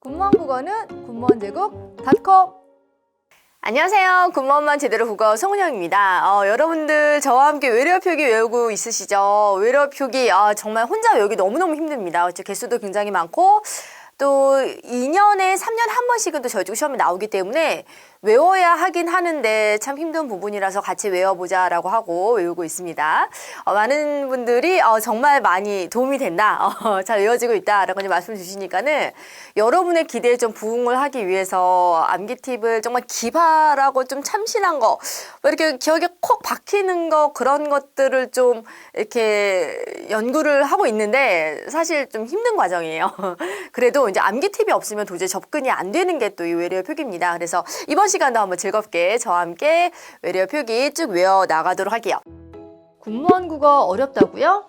군무원 국어는 군무원제국.com. 안녕하세요. 군무원만 제대로 국어 송은영입니다. 여러분들 저와 함께 외래어 표기 외우고 있으시죠? 외래어 표기 정말 혼자 외우기 너무너무 힘듭니다. 개수도 굉장히 많고 또 2년에 3년 한 번씩은 또 저희쪽 시험이 나오기 때문에 외워야 하긴 하는데 참 힘든 부분이라서 같이 외워보자라고 하고 외우고 있습니다. 많은 분들이 정말 많이 도움이 된다, 잘 외워지고 있다라고 말씀 주시니까는 여러분의 기대에 좀 부응을 하기 위해서 암기 팁을 정말 기발하고 좀 참신한 거, 이렇게 기억에 콕 박히는 거, 그런 것들을 좀 이렇게 연구를 하고 있는데 사실 좀 힘든 과정이에요. 그래도 이제 암기 팁이 없으면 도저히 접근이 안 되는 게 또 이 외래어 표기입니다. 그래서 이번 시간도 한번 즐겁게 저와 함께 외래어 표기 쭉 외워 나가도록 할게요. 군무원 국어 어렵다고요?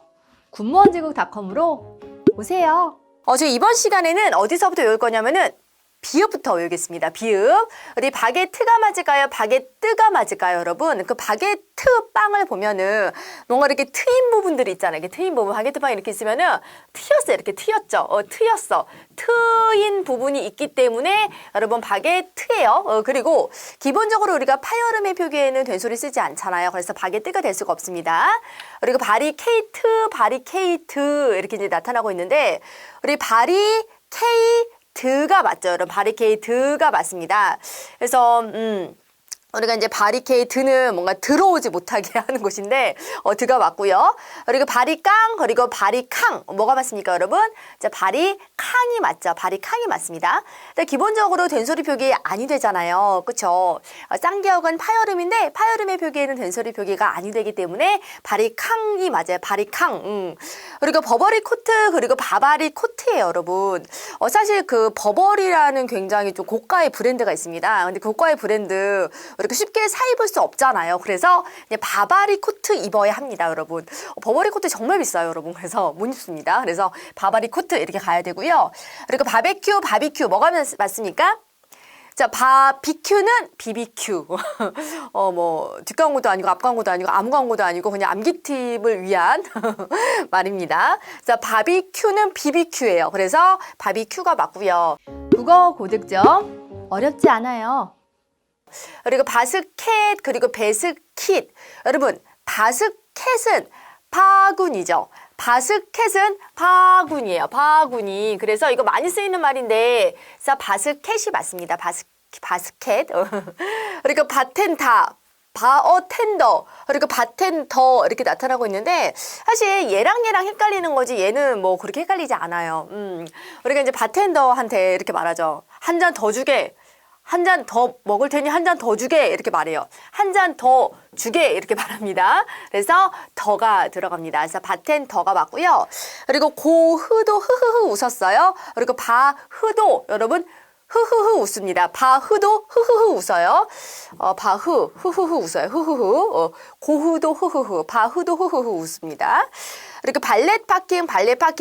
군무원제국.com으로 오세요. 저 이번 시간에는 어디서부터 외울 거냐면은 비읍부터 외우겠습니다. 비읍. 우리 바게트가 맞을까요? 바게뜨가 맞을까요, 여러분? 그 바게트 빵을 보면은 뭔가 이렇게 트인 부분들이 있잖아요. 이렇게 트인 부분. 바게트 빵 이렇게 있으면은 트였어요. 이렇게 트였죠. 트였어. 트인 부분이 있기 때문에 여러분 바게트예요. 그리고 기본적으로 우리가 파열음의 표기에는 된소리 쓰지 않잖아요. 그래서 바게뜨가 될 수가 없습니다. 그리고 바리케이트 이렇게 이제 나타나고 있는데 우리 드가 맞죠, 여러분. 바리케이트가 맞습니다. 그래서 우리가 이제 바리케이트는 뭔가 들어오지 못하게 하는 곳인데 드가 맞고요. 그리고 바리깡, 그리고 바리캉 뭐가 맞습니까, 여러분? 자, 바리캉이 맞죠. 바리캉이 맞습니다. 근데 기본적으로 된소리 표기 아니 되잖아요, 그렇죠? 쌍기역은 파열음인데 파열음의 표기에는 된소리 표기가 아니 되기 때문에 바리캉이 맞아요. 바리캉. 그리고 버버리 코트, 그리고 바바리 코트예요, 여러분. 사실 그 버버리라는 굉장히 좀 고가의 브랜드가 있습니다. 근데 고가의 브랜드 이렇게 쉽게 사 입을 수 없잖아요. 그래서 이제 바바리 코트 입어야 합니다, 여러분. 버버리 코트 정말 비싸요, 여러분. 그래서 못 입습니다. 그래서 바바리 코트 이렇게 가야 되고요. 그리고 바비큐 뭐가 맞습니까? 자, 바비큐는 BBQ. 뭐 뒷광고도 아니고 앞광고도 아니고 아무 광고도 아니고 그냥 암기 팁을 위한 말입니다. 자, 바비큐는 BBQ예요. 그래서 바비큐가 맞고요. 국어 고득점 어렵지 않아요. 그리고 바스켓, 그리고 베스킷. 여러분, 바스켓은 바구니죠. 바스켓은 바구니예요. 바구니. 그래서 이거 많이 쓰이는 말인데, 바스켓이 맞습니다. 바스켓. 그리고 바어텐더, 그리고 바텐더 이렇게 나타나고 있는데 사실 얘랑 헷갈리는 거지 얘는 뭐 그렇게 헷갈리지 않아요. 우리가 이제 바텐더한테 이렇게 말하죠. 한 잔 더 주게. 한 잔 더 먹을 테니 한 잔 더 주게 이렇게 말해요. 한 잔 더 주게 이렇게 말합니다. 그래서 더가 들어갑니다. 그래서 바텐더가 맞고요. 그리고 고흐도 흐흐흐 웃었어요. 그리고 바흐도 여러분 흐흐흐 웃습니다. 바흐도 흐흐흐 웃어요. 바흐 흐흐흐 웃어요. 흐흐흐. 고흐도 흐흐흐. 바흐도 흐흐흐 웃습니다. 그리고 발렛 파킹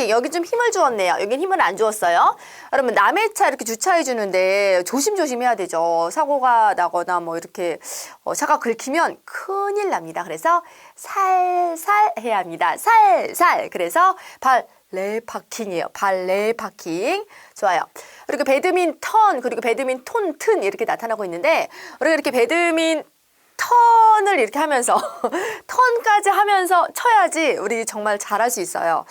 여기 좀 힘을 주었네요. 여긴 힘을 안 주었어요. 여러분 남의 차 이렇게 주차해 주는데 조심조심 해야 되죠. 사고가 나거나 뭐 이렇게 차가 긁히면 큰일 납니다. 그래서 살살 해야 합니다. 살살. 그래서 발레 파킹이에요. 발레 파킹. 좋아요. 그리고 배드민턴, 그리고 배드민톤 이렇게 나타나고 있는데 우리가 이렇게 턴을 이렇게 하면서 턴까지 하면서 쳐야지 우리 정말 잘할 수 있어요.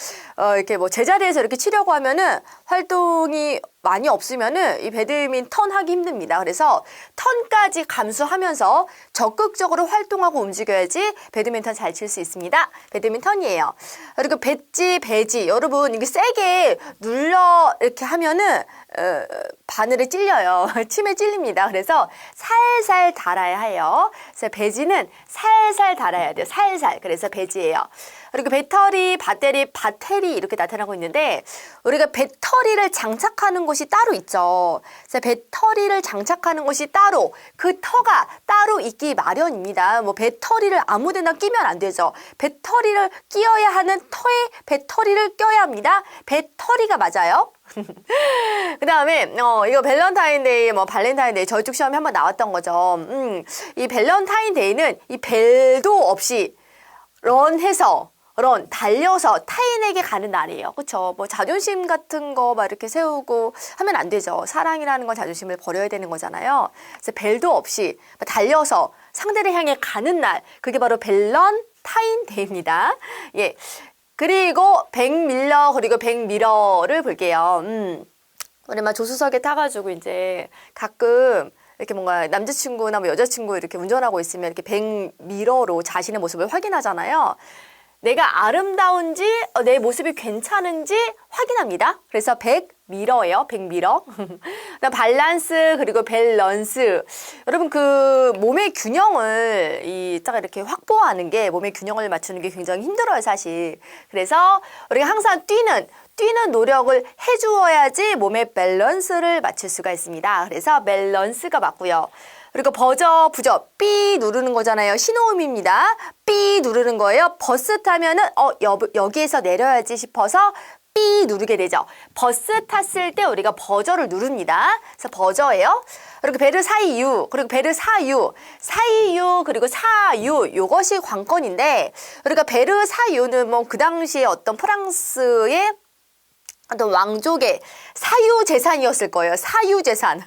이렇게 뭐 제자리에서 이렇게 치려고 하면은 활동이 많이 없으면은 이 배드민턴 하기 힘듭니다. 그래서 턴까지 감수하면서 적극적으로 활동하고 움직여야지 배드민턴 잘 칠 수 있습니다. 배드민턴이에요. 그리고 배지 여러분 이게 세게 눌러 이렇게 하면은 바늘에 찔려요. 침에 찔립니다. 그래서 살살 달아야 해요. 그래서 배지는 살살 달아야 돼요. 살살. 그래서 배지예요. 그리고 배터리, 바테리 이렇게 나타나고 있는데 우리가 배터리를 장착하는 곳이 따로 있죠. 그래서 배터리를 장착하는 곳이 따로 그 터가 따로 있기 마련입니다. 뭐 배터리를 아무데나 끼면 안 되죠. 배터리를 끼워야 하는 터에 배터리를 껴야 합니다. 배터리가 맞아요. 그 다음에 이거 밸런타인데이 발렌타인데이 저희 쪽 시험에 한번 나왔던 거죠. 이 밸런타인데이는 이 벨도 없이 런해서 그런 달려서 타인에게 가는 날이에요. 그렇죠? 뭐 자존심 같은 거 막 이렇게 세우고 하면 안 되죠. 사랑이라는 건 자존심을 버려야 되는 거잖아요. 그래서 벨도 없이 달려서 상대를 향해 가는 날, 그게 바로 밸런타인데이입니다. 예. 그리고 백밀러 그리고 백미러를 볼게요. 우리 막 조수석에 타가지고 이제 가끔 이렇게 뭔가 남자친구나 뭐 여자친구 이렇게 운전하고 있으면 이렇게 백미러로 자신의 모습을 확인하잖아요. 내가 아름다운지 내 모습이 괜찮은지 확인합니다. 그래서 백미러예요. 백미러. 밸런스 그리고 밸런스. 여러분 그 몸의 균형을 딱 이렇게 확보하는 게 몸의 균형을 맞추는 게 굉장히 힘들어요, 사실. 그래서 우리가 항상 뛰는 노력을 해주어야지 몸의 밸런스를 맞출 수가 있습니다. 그래서 밸런스가 맞고요. 그리고 버저, 부저, 삐 누르는 거잖아요. 신호음입니다. 삐 누르는 거예요. 버스 타면은 여기에서 내려야지 싶어서 삐 누르게 되죠. 버스 탔을 때 우리가 버저를 누릅니다. 그래서 버저예요. 그리고 베르 사이유, 그리고 베르 사유, 사이유 그리고 사유 요것이 관건인데 우리가 베르 사유는 뭐 그 당시에 어떤 프랑스의 어떤 왕족의 사유 재산이었을 거예요. 사유 재산.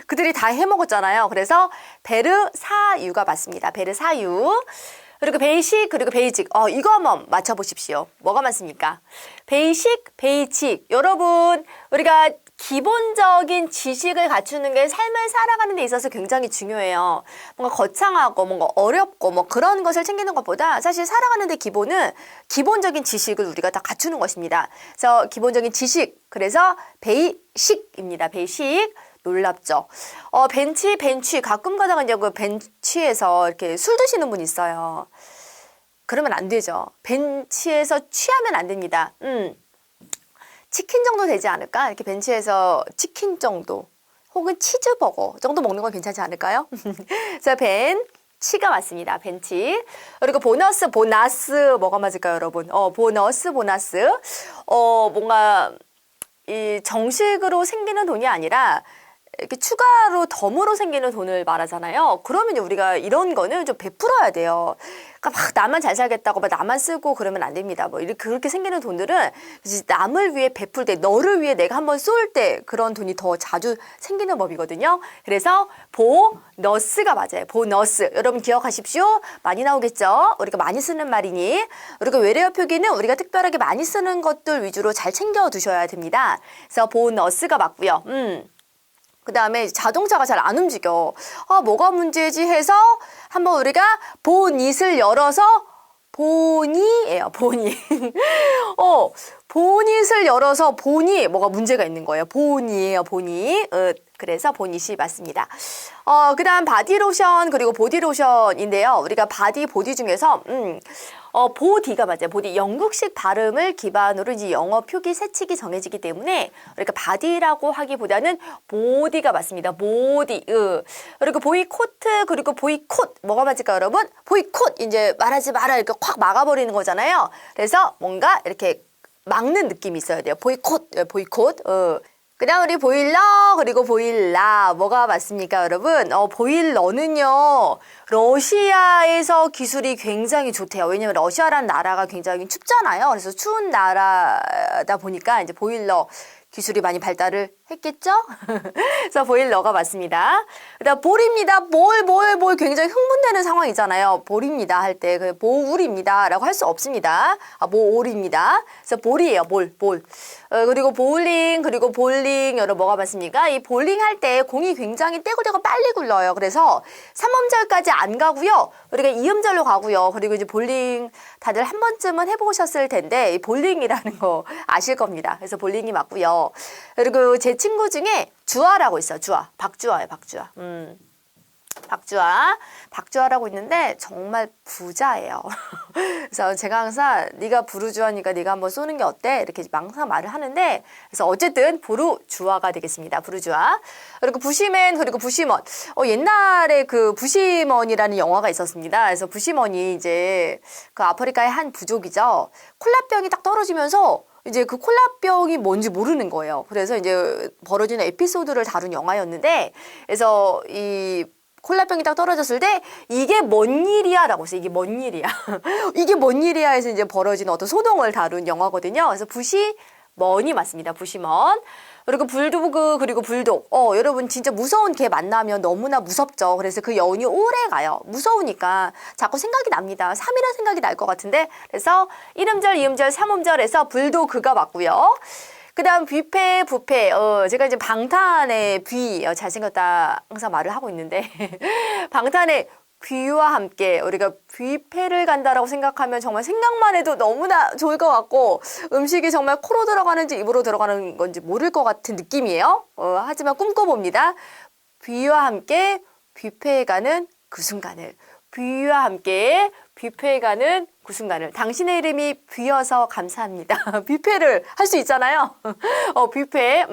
그들이 다 해먹었잖아요. 그래서 베르 사유가 맞습니다. 베르 사유. 그리고 베이식 그리고 베이직. 이거 한번 맞춰보십시오. 뭐가 맞습니까? 베이식, 베이직. 여러분 우리가 기본적인 지식을 갖추는 게 삶을 살아가는 데 있어서 굉장히 중요해요. 뭔가 거창하고 뭔가 어렵고 뭐 그런 것을 챙기는 것보다 사실 살아가는 데 기본은 기본적인 지식을 우리가 다 갖추는 것입니다. 그래서 기본적인 지식, 그래서 베이식입니다. 베이식. 놀랍죠. 벤치 가끔 가다가 이제 그 벤치에서 이렇게 술 드시는 분 있어요. 그러면 안 되죠. 벤치에서 취하면 안 됩니다. 치킨 정도 되지 않을까? 이렇게 벤치에서 치킨 정도 혹은 치즈버거 정도 먹는 건 괜찮지 않을까요? 그래서 벤치가 맞습니다. 벤치. 그리고 보너스 뭐가 맞을까요, 여러분? 보너스 뭔가 이 정식으로 생기는 돈이 아니라 이렇게 추가로 덤으로 생기는 돈을 말하잖아요. 그러면 우리가 이런 거는 좀 베풀어야 돼요. 그러니까 막 나만 잘 살겠다고 막 나만 쓰고 그러면 안 됩니다. 뭐 이렇게 그렇게 생기는 돈들은 남을 위해 베풀 때, 너를 위해 내가 한번 쏠 때 그런 돈이 더 자주 생기는 법이거든요. 그래서 보너스가 맞아요. 보너스. 여러분 기억하십시오. 많이 나오겠죠? 우리가 많이 쓰는 말이니 우리가 외래어 표기는 우리가 특별하게 많이 쓰는 것들 위주로 잘 챙겨 두셔야 됩니다. 그래서 보너스가 맞고요. 그 다음에 자동차가 잘 안 움직여. 뭐가 문제지 해서 한번 우리가 보닛을 열어서 보니예요. 보니. 보닛을 열어서 보니 뭐가 문제가 있는 거예요. 보니예요. 보니. 그래서 보닛이 맞습니다. 그 다음 바디로션 그리고 보디로션인데요. 우리가 바디, 보디 중에서 보디가 맞아요. 보디. 영국식 발음을 기반으로 이제 영어 표기 세칙이 정해지기 때문에 우리가 바디라고 하기보다는 보디가 맞습니다. 보디. 그리고 보이코트 그리고 보이콧. 뭐가 맞을까요, 여러분? 보이콧. 이제 말하지 마라 이렇게 확 막아버리는 거잖아요. 그래서 뭔가 이렇게 막는 느낌이 있어야 돼요. 보이콧. 보이콧. 그 다음 우리 보일러 그리고 보일라 뭐가 맞습니까, 여러분? 보일러는요 러시아에서 기술이 굉장히 좋대요. 왜냐면 러시아라는 나라가 굉장히 춥잖아요. 그래서 추운 나라다 보니까 이제 보일러 기술이 많이 발달을 했겠죠? 그래서 보일러가 맞습니다. 그다음 볼입니다. 볼 굉장히 흥분되는 상황이잖아요. 볼입니다 할 때 그 보울입니다라고 할 수 없습니다. 보올입니다. 그래서 볼이에요. 볼. 그리고 보울링 그리고 볼링 여러분 뭐가 맞습니까? 이 볼링 할 때 공이 굉장히 떼굴떼굴 빨리 굴러요. 그래서 3음절까지 안 가고요. 우리가 2음절로 가고요. 그리고 이제 볼링 다들 한 번쯤은 해보셨을 텐데 이 볼링이라는 거 아실 겁니다. 그래서 볼링이 맞고요. 그리고 제 친구 중에 주아라고 있어요. 박주아예요. 박주아라고 있는데 정말 부자예요. 그래서 제가 항상 네가 부르주아니까 네가 한번 쏘는 게 어때? 이렇게 항상 말을 하는데 그래서 어쨌든 부르주아가 되겠습니다. 부르주아. 그리고 부시맨 그리고 부시먼. 옛날에 그 부시먼이라는 영화가 있었습니다. 그래서 부시먼이 이제 그 아프리카의 한 부족이죠. 콜라병이 딱 떨어지면서 이제 그 콜라병이 뭔지 모르는 거예요. 그래서 이제 벌어지는 에피소드를 다룬 영화였는데, 그래서 이 콜라병이 딱 떨어졌을 때 이게 뭔 일이야 라고 했어요. 이게 뭔 일이야. 이게 뭔 일이야 해서 이제 벌어지는 어떤 소동을 다룬 영화거든요. 그래서 부시먼이 맞습니다. 부시먼. 그리고 불도그 그리고 불독. 여러분 진짜 무서운 개 만나면 너무나 무섭죠. 그래서 그 여운이 오래 가요. 무서우니까 자꾸 생각이 납니다. 3이라는 생각이 날 것 같은데. 그래서 1음절, 2음절, 3음절에서 불도그가 맞고요. 그 다음 뷔페, 부페. 제가 이제 방탄의 뷔, 잘생겼다 항상 말을 하고 있는데 방탄의 뷔와 함께 우리가 뷔페를 간다라고 생각하면 정말 생각만 해도 너무나 좋을 것 같고 음식이 정말 코로 들어가는지 입으로 들어가는 건지 모를 것 같은 느낌이에요. 하지만 꿈꿔봅니다. 뷔와 함께 뷔페에 가는 그 순간을. 뷔와 함께 뷔페에 가는 그 순간을. 당신의 이름이 뷔여서 감사합니다. 뷔페를 할 수 있잖아요. 뷔페.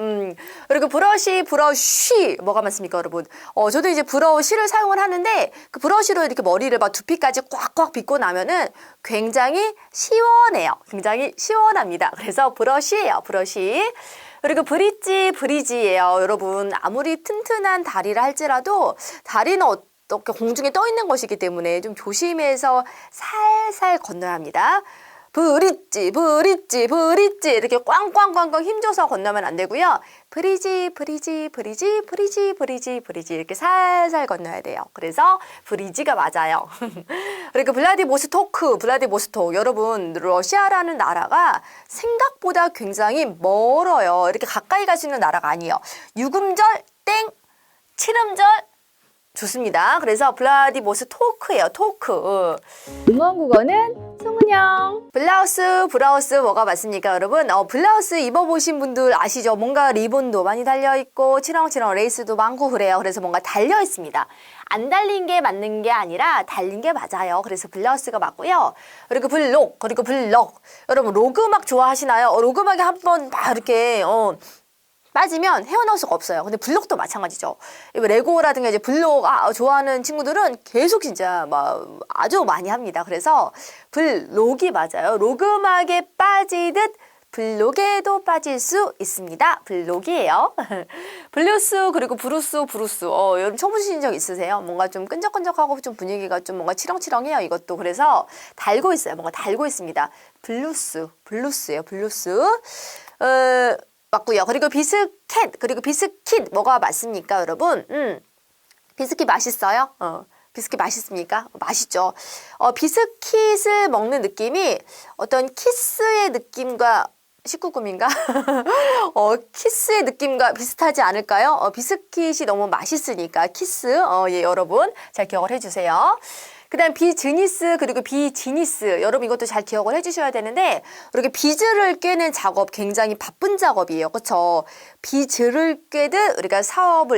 그리고 브러쉬. 뭐가 맞습니까, 여러분? 저도 이제 브러쉬를 사용을 하는데 그 브러쉬로 이렇게 머리를 막 두피까지 꽉꽉 빗고 나면은 굉장히 시원해요. 굉장히 시원합니다. 그래서 브러쉬예요, 브러쉬. 그리고 브리지예요. 여러분, 아무리 튼튼한 다리를 할지라도 다리는 이렇게 공중에 떠 있는 것이기 때문에 좀 조심해서 살살 건너야 합니다. 브릿지 이렇게 꽝꽝꽝꽝 힘줘서 건너면 안 되고요. 브리지 이렇게 살살 건너야 돼요. 그래서 브리지가 맞아요. 그리고 블라디보스토크 여러분 러시아라는 나라가 생각보다 굉장히 멀어요. 이렇게 가까이 갈 수 있는 나라가 아니에요. 6음절 땡 7음절 좋습니다. 그래서 블라디보스토크예요. 토크. 응원 국어는 송은영. 브라우스 뭐가 맞습니까, 여러분? 블라우스 입어보신 분들 아시죠? 뭔가 리본도 많이 달려있고 치렁치렁 레이스도 많고 그래요. 그래서 뭔가 달려있습니다. 안 달린 게 맞는 게 아니라 달린 게 맞아요. 그래서 블라우스가 맞고요. 그리고 블록. 여러분 로그 음악 좋아하시나요? 로그 음악에 한번 막 이렇게 빠지면 헤어나올 수가 없어요. 근데 블록도 마찬가지죠. 레고라든가 이제 블록 좋아하는 친구들은 계속 진짜 막 아주 많이 합니다. 그래서 블록이 맞아요. 로그 음악에 빠지듯 블록에도 빠질 수 있습니다. 블록이에요. 블루스 그리고 브루스. 여러분 쳐보신 적 있으세요? 뭔가 좀 끈적끈적하고 좀 분위기가 좀 뭔가 치렁치렁해요. 이것도 그래서 달고 있어요. 뭔가 달고 있습니다. 블루스예요. 맞고요. 그리고 비스킷 뭐가 맞습니까, 여러분? 비스킷 맛있어요? 비스킷 맛있습니까? 맛있죠. 비스킷을 먹는 느낌이 어떤 키스의 느낌과 19금인가? 키스의 느낌과 비슷하지 않을까요? 비스킷이 너무 맛있으니까 키스. 예, 여러분 잘 기억을 해주세요. 그 다음 비즈니스 그리고 비지니스 여러분 이것도 잘 기억을 해주셔야 되는데 이렇게 비즈를 꿰는 작업 굉장히 바쁜 작업이에요. 그렇죠? 비즈를 꿰듯 우리가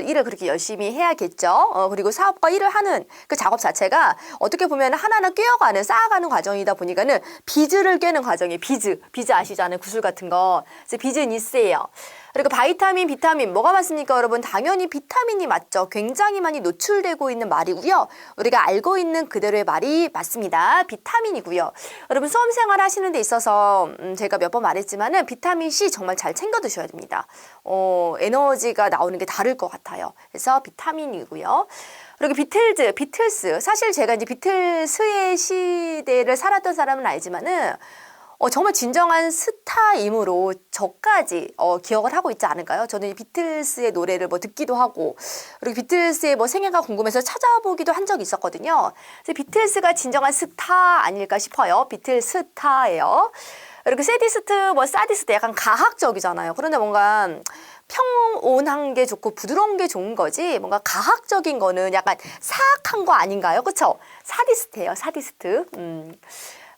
일을 그렇게 열심히 해야겠죠. 그리고 사업과 일을 하는 그 작업 자체가 어떻게 보면 하나하나 꿰어가는 쌓아가는 과정이다 보니까는 비즈를 꿰는 과정이 비즈 아시잖아요. 구슬 같은 거. 그래서 비즈니스예요. 그리고 비타민 뭐가 맞습니까, 여러분? 당연히 비타민이 맞죠. 굉장히 많이 노출되고 있는 말이고요. 우리가 알고 있는 그대로의 말이 맞습니다. 비타민이고요. 여러분 수험생활 하시는 데 있어서 제가 몇 번 말했지만은 비타민 C 정말 잘 챙겨 드셔야 됩니다. 에너지가 나오는 게 다를 것 같아요. 그래서 비타민이고요. 그리고 비틀스. 사실 제가 이제 비틀스의 시대를 살았던 사람은 알지만은 정말 진정한 스타이므로 저까지 기억을 하고 있지 않을까요? 저는 이 비틀스의 노래를 듣기도 하고 그리고 비틀스의 생애가 궁금해서 찾아보기도 한 적이 있었거든요. 그래서 비틀스가 진정한 스타 아닐까 싶어요. 비틀스타예요. 그리고 사디스트 약간 가학적이잖아요. 그런데 뭔가 평온한 게 좋고 부드러운 게 좋은 거지 뭔가 가학적인 거는 약간 사악한 거 아닌가요? 그쵸? 사디스트예요. 사디스트.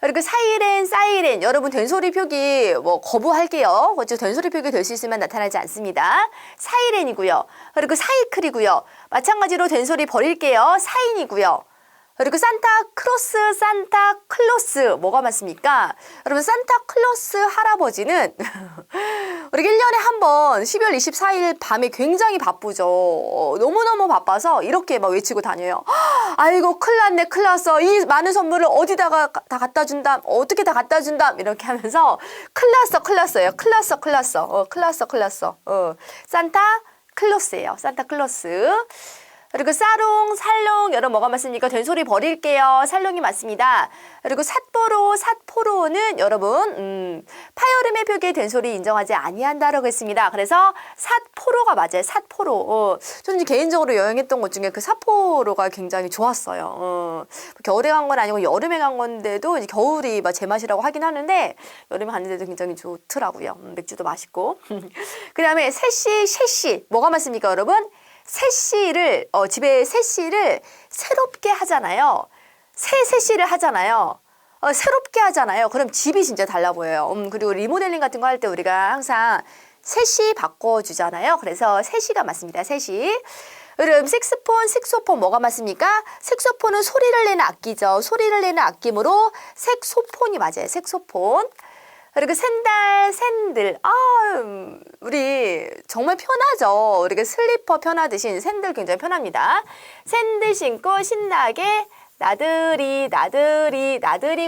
그리고 사이렌 여러분 된소리 표기 거부할게요. 그렇죠? 된소리 표기 될 수 있으면 나타나지 않습니다. 사이렌이고요. 그리고 사이클이고요. 마찬가지로 된소리 버릴게요. 사인이고요. 그리고 산타클로스 뭐가 맞습니까? 여러분 산타클로스 할아버지는 우리가 1년에 한 번 12월 24일 밤에 굉장히 바쁘죠. 너무너무 바빠서 이렇게 막 외치고 다녀요. 아이고 큰일 났어. 이 많은 선물을 어디다가 다 갖다 준담. 어떻게 다 갖다 준담. 이렇게 하면서 큰일 났어. 산타클로스예요. 산타클로스. 그리고 싸롱, 살롱, 여러분 뭐가 맞습니까? 된소리 버릴게요. 살롱이 맞습니다. 그리고 삿포로, 삿포로는 여러분 파여름의 표기에 된소리 인정하지 아니한다라고 했습니다. 그래서 삿포로가 맞아요. 삿포로. 저는 개인적으로 여행했던 곳 중에 그 삿포로가 굉장히 좋았어요. 겨울에 간 건 아니고 여름에 간 건데도 이제 겨울이 막 제 맛이라고 하긴 하는데 여름에 갔는데도 굉장히 좋더라고요. 맥주도 맛있고. 그 다음에 새씨 뭐가 맞습니까, 여러분? 새씨를 집에 새씨를 새롭게 하잖아요. 새씨를 하잖아요. 새롭게 하잖아요. 그럼 집이 진짜 달라 보여요. 그리고 리모델링 같은 거 할 때 우리가 항상 새씨 바꿔주잖아요. 그래서 새씨가 맞습니다. 새씨. 그럼 색소폰 뭐가 맞습니까? 색소폰은 소리를 내는 악기죠. 소리를 내는 악기므로 색소폰이 맞아요. 색소폰. 그리고 샌들. 우리 정말 편하죠. 우리가 슬리퍼 편하듯이 샌들 굉장히 편합니다. 샌들 신고 신나게 나들이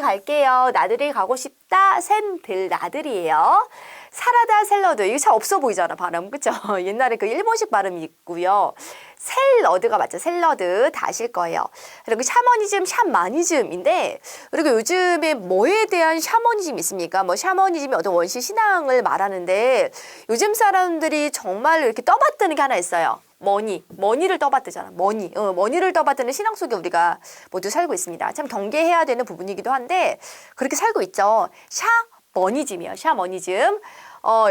갈게요. 나들이 가고 싶다. 샌들 나들이에요. 사라다 샐러드. 이거 잘 없어 보이잖아, 발음. 그쵸? 옛날에 그 일본식 발음이 있고요. 샐러드가 맞죠. 샐러드 다 아실 거예요. 그리고 샤머니즘인데 그리고 요즘에 뭐에 대한 샤머니즘이 있습니까? 뭐 샤머니즘이 어떤 원시 신앙을 말하는데 요즘 사람들이 정말 이렇게 떠받드는 게 하나 있어요. 머니를 떠받드잖아. 머니를 떠받드는 신앙 속에 우리가 모두 살고 있습니다. 참 경계해야 되는 부분이기도 한데 그렇게 살고 있죠. 샤머니즘이요. 샤머니즘.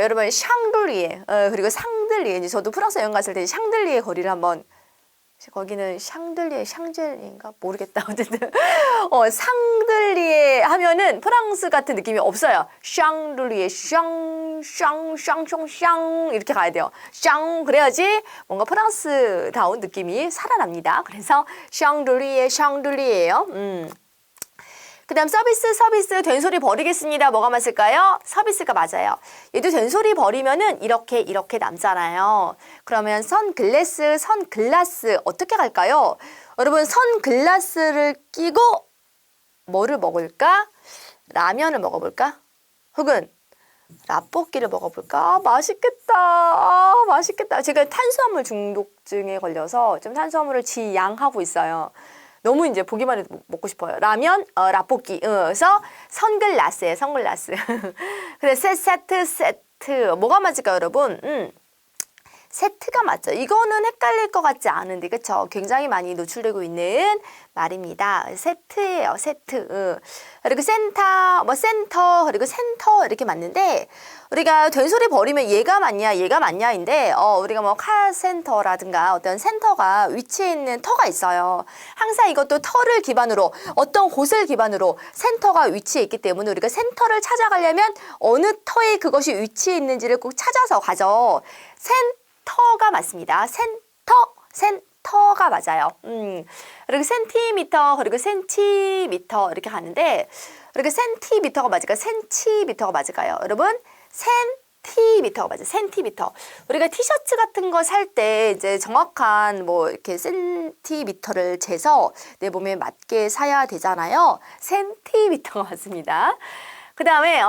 여러분 샹들리에 그리고 상들리에 이제 저도 프랑스 여행 갔을 때 샹들리에 거리를 한번 거기는 샹젤리인가 모르겠다. 어쨌든 상들리에 하면은 프랑스 같은 느낌이 없어요. 샹들리에 샹 이렇게 가야 돼요. 샹 그래야지 뭔가 프랑스다운 느낌이 살아납니다. 그래서 샹들리에예요. 그 다음 서비스 된소리 버리겠습니다. 뭐가 맞을까요? 서비스가 맞아요. 얘도 된소리 버리면은 이렇게 남잖아요. 그러면 선글라스 어떻게 갈까요? 여러분 선글라스를 끼고 뭐를 먹을까? 라면을 먹어볼까? 혹은 라볶이를 먹어볼까? 맛있겠다. 제가 탄수화물 중독증에 걸려서 좀 탄수화물을 지양하고 있어요. 너무 이제 보기만 해도 먹고 싶어요. 라면, 라볶이. 그래서 선글라스예요. 선글라스. 그래서 세트. 뭐가 맞을까요, 여러분? 세트가 맞죠. 이거는 헷갈릴 것 같지 않은데, 그쵸? 굉장히 많이 노출되고 있는 말입니다. 세트예요, 세트. 그리고 센터, 그리고 센터 이렇게 맞는데, 우리가 된소리 버리면 얘가 맞냐인데, 우리가 뭐 카센터라든가 어떤 센터가 위치해 있는 터가 있어요. 항상 이것도 터를 기반으로, 어떤 곳을 기반으로 센터가 위치해 있기 때문에 우리가 센터를 찾아가려면 어느 터에 그것이 위치해 있는지를 꼭 찾아서 가죠. 센터가 맞습니다. 센터가 맞아요. 그리고 센티미터, 그리고 센티미터 이렇게 가는데, 그리고 센티미터가 맞을까요? 센티미터가 맞을까요? 여러분, 센티미터가 맞아요. 센티미터. 우리가 티셔츠 같은 거 살 때 이제 정확한 뭐 이렇게 센티미터를 재서 내 몸에 맞게 사야 되잖아요. 센티미터가 맞습니다. 그 다음에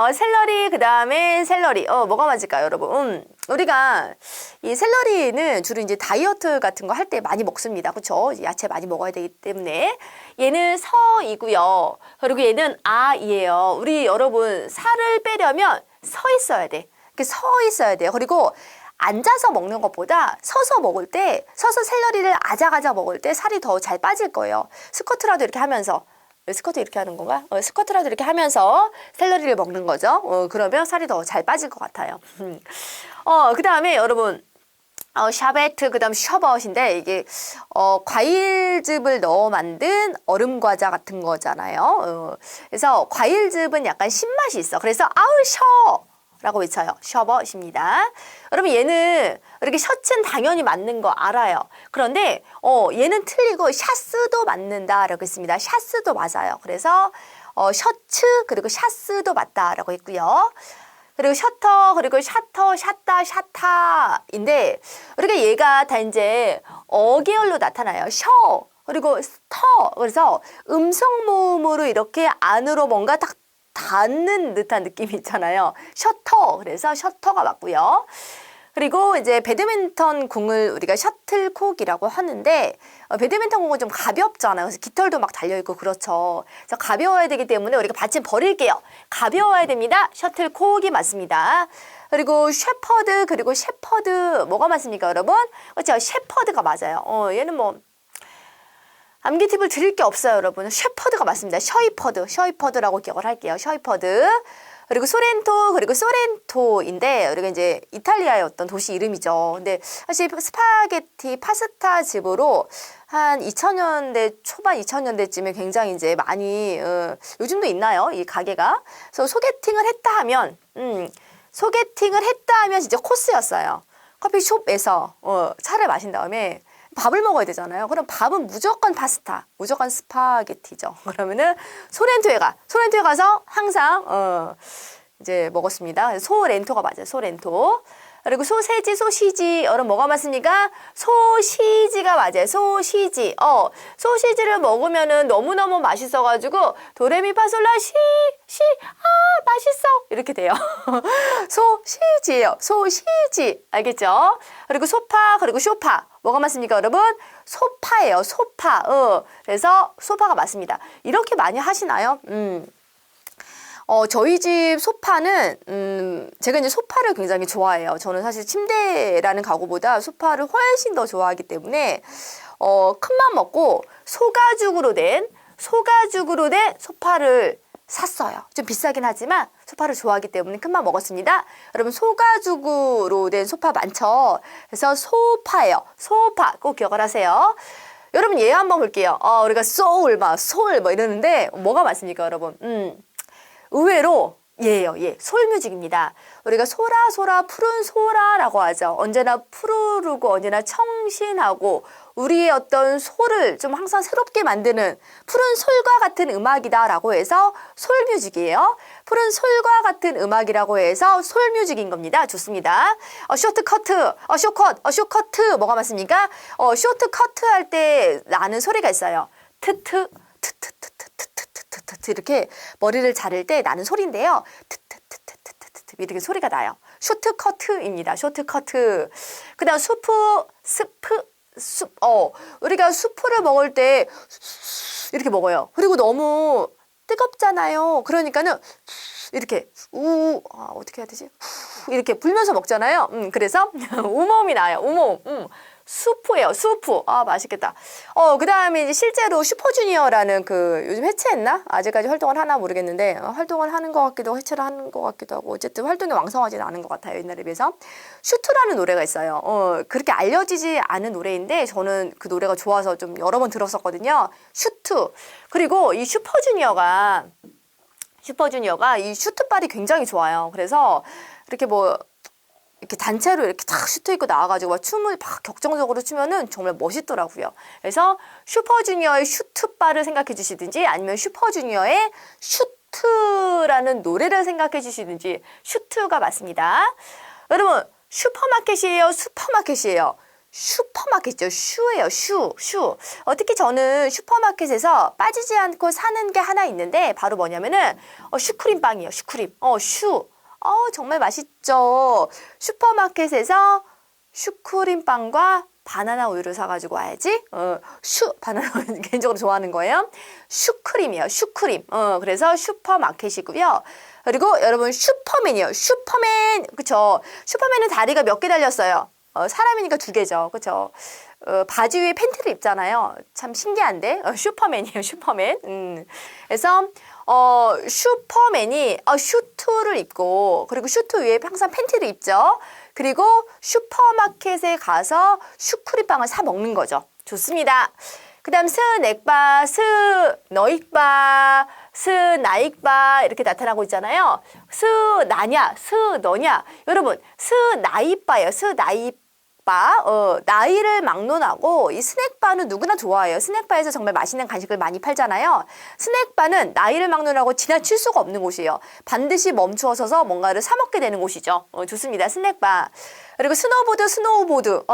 샐러리. 뭐가 맞을까요, 여러분? 우리가 이 샐러리는 주로 이제 다이어트 같은 거 할 때 많이 먹습니다. 그렇죠? 야채 많이 먹어야 되기 때문에 얘는 서이고요. 그리고 얘는 아이예요. 우리 여러분 살을 빼려면 서 있어야 돼. 이렇게 서 있어야 돼요. 그리고 앉아서 먹는 것보다 서서 샐러리를 아작아작 먹을 때 살이 더 잘 빠질 거예요. 스쿼트라도 이렇게 하면서. 스쿼트 이렇게 하는 건가? 스쿼트라도 이렇게 하면서 샐러리를 먹는 거죠. 그러면 살이 더 잘 빠질 것 같아요. 그 다음에 여러분, 샤베트, 그 다음 셔벗인데, 이게, 과일즙을 넣어 만든 얼음 과자 같은 거잖아요. 그래서 과일즙은 약간 신맛이 있어. 그래서 라고 외쳐요. 셔벗입니다. 여러분 얘는 이렇게 셔츠는 당연히 맞는 거 알아요. 그런데 얘는 틀리고 샤스도 맞는다라고 했습니다. 샤스도 맞아요. 그래서 셔츠 그리고 샤스도 맞다라고 했고요. 그리고 셔터 그리고 샤타인데 우리가 얘가 다 이제 어계열로 나타나요. 그리고 터 그래서 음성 모음으로 이렇게 안으로 뭔가 딱 닿는 듯한 느낌이 있잖아요. 셔터. 그래서 셔터가 맞고요. 그리고 이제 배드민턴 공을 우리가 셔틀콕이라고 하는데 배드민턴 공은 좀 가볍잖아요. 그래서 깃털도 막 달려있고 그렇죠. 그래서 가벼워야 되기 때문에 우리가 받침 버릴게요. 가벼워야 됩니다. 셔틀콕이 맞습니다. 그리고 셰퍼드 그리고 셰퍼드 뭐가 맞습니까 여러분? 그렇죠. 셰퍼드가 맞아요. 얘는 뭐 암기 팁을 드릴 게 없어요 여러분. 셰퍼드가 맞습니다. 셔이퍼드라고 기억을 할게요. 셔이퍼드. 그리고 소렌토 그리고 소렌토인데 우리가 이제 이탈리아의 어떤 도시 이름이죠. 근데 사실 스파게티 파스타 집으로 한 2000년대 초반 2000년대쯤에 굉장히 이제 많이 요즘도 있나요? 이 가게가. 그래서 소개팅을 했다 하면 진짜 코스였어요. 커피숍에서 차를 마신 다음에 밥을 먹어야 되잖아요. 그럼 밥은 무조건 파스타, 무조건 스파게티죠. 그러면은 소렌토에 가서 항상 이제 먹었습니다. 소렌토가 맞아요. 소렌토. 그리고 소시지. 여러분 뭐가 맞습니까? 소시지가 맞아요. 소시지. 소시지를 먹으면은 너무너무 맛있어가지고 도레미파솔라시 맛있어 이렇게 돼요. 소시지예요. 소시지 알겠죠? 그리고 소파 그리고 쇼파 뭐가 맞습니까 여러분? 소파예요. 소파. 그래서 소파가 맞습니다. 이렇게 많이 하시나요? 저희 집 소파는 제가 이제 소파를 굉장히 좋아해요. 저는 사실 침대라는 가구보다 소파를 훨씬 더 좋아하기 때문에 큰맘 먹고 소가죽으로 된 소파를 샀어요. 좀 비싸긴 하지만 소파를 좋아하기 때문에 큰맘 먹었습니다. 여러분 소가죽으로 된 소파 많죠? 그래서 소파예요. 소파 꼭 기억을 하세요. 여러분 얘 한번 볼게요. 우리가 소울 뭐 이러는데 뭐가 맞습니까 여러분? 의외로 얘예요. 솔뮤직입니다. 우리가 소라 푸른 소라라고 하죠. 언제나 푸르르고 언제나 청신하고 우리의 어떤 소를 좀 항상 새롭게 만드는 푸른 솔과 같은 음악이다라고 해서 솔뮤직이에요. 푸른 솔과 같은 음악이라고 해서 솔뮤직인 겁니다. 좋습니다. 쇼트커트, 쇼커트 뭐가 맞습니까? 쇼트커트 할 때 나는 소리가 있어요. 트트 이렇게 머리를 자를 때 나는 소리인데요. 이렇게 소리가 나요. 쇼트커트입니다. 쇼트커트. 그다음 우리가 수프를 먹을 때 이렇게 먹어요. 그리고 너무 뜨겁잖아요. 그러니까는 이렇게 어떻게 해야 되지? 이렇게 불면서 먹잖아요. 그래서 우모음이 나요. 우모음. 수프예요. 수프. 맛있겠다. 그 다음에 이제 실제로 슈퍼주니어라는 요즘 해체했나? 아직까지 활동을 하나 모르겠는데, 활동을 하는 것 같기도 하고, 해체를 하는 것 같기도 하고, 어쨌든 활동이 왕성하지는 않은 것 같아요. 옛날에 비해서. 슈트라는 노래가 있어요. 그렇게 알려지지 않은 노래인데, 저는 그 노래가 좋아서 좀 여러 번 들었었거든요. 슈트. 그리고 이 슈퍼주니어가 이 슈트빨이 굉장히 좋아요. 그래서 이렇게 이렇게 단체로 이렇게 탁 슈트 입고 나와가지고 막 춤을 막 격정적으로 추면은 정말 멋있더라고요. 그래서 슈퍼주니어의 슈트바를 생각해 주시든지 아니면 슈퍼주니어의 슈트라는 노래를 생각해 주시든지 슈트가 맞습니다. 여러분 슈퍼마켓이에요? 슈퍼마켓이에요? 슈퍼마켓이죠. 슈예요. 슈. 특히 저는 슈퍼마켓에서 빠지지 않고 사는 게 하나 있는데 바로 뭐냐면은 슈크림 빵이에요. 슈크림. 슈. 정말 맛있죠. 슈퍼마켓에서 슈크림빵과 바나나 우유를 사가지고 와야지. 바나나 우유 개인적으로 좋아하는 거예요. 슈크림이에요. 슈크림. 그래서 슈퍼마켓이고요. 그리고 여러분 슈퍼맨이에요. 슈퍼맨. 그쵸. 슈퍼맨은 다리가 몇 개 달렸어요. 사람이니까 2개죠. 그쵸. 바지 위에 팬티를 입잖아요. 참 신기한데. 슈퍼맨이에요. 슈퍼맨. 그래서 슈퍼맨이 슈트를 입고 그리고 슈트 위에 항상 팬티를 입죠. 그리고 슈퍼마켓에 가서 슈크림빵을 사 먹는 거죠. 좋습니다. 그 다음 스낵바, 스너익바, 스나익바 이렇게 나타나고 있잖아요. 스나냐, 스너냐. 여러분 스나이바예요. 스나이바. 나이를 막론하고 이 스낵바는 누구나 좋아해요. 스낵바에서 정말 맛있는 간식을 많이 팔잖아요. 스낵바는 나이를 막론하고 지나칠 수가 없는 곳이에요. 반드시 멈추어서서 뭔가를 사 먹게 되는 곳이죠. 좋습니다. 스낵바. 그리고 스노우보드.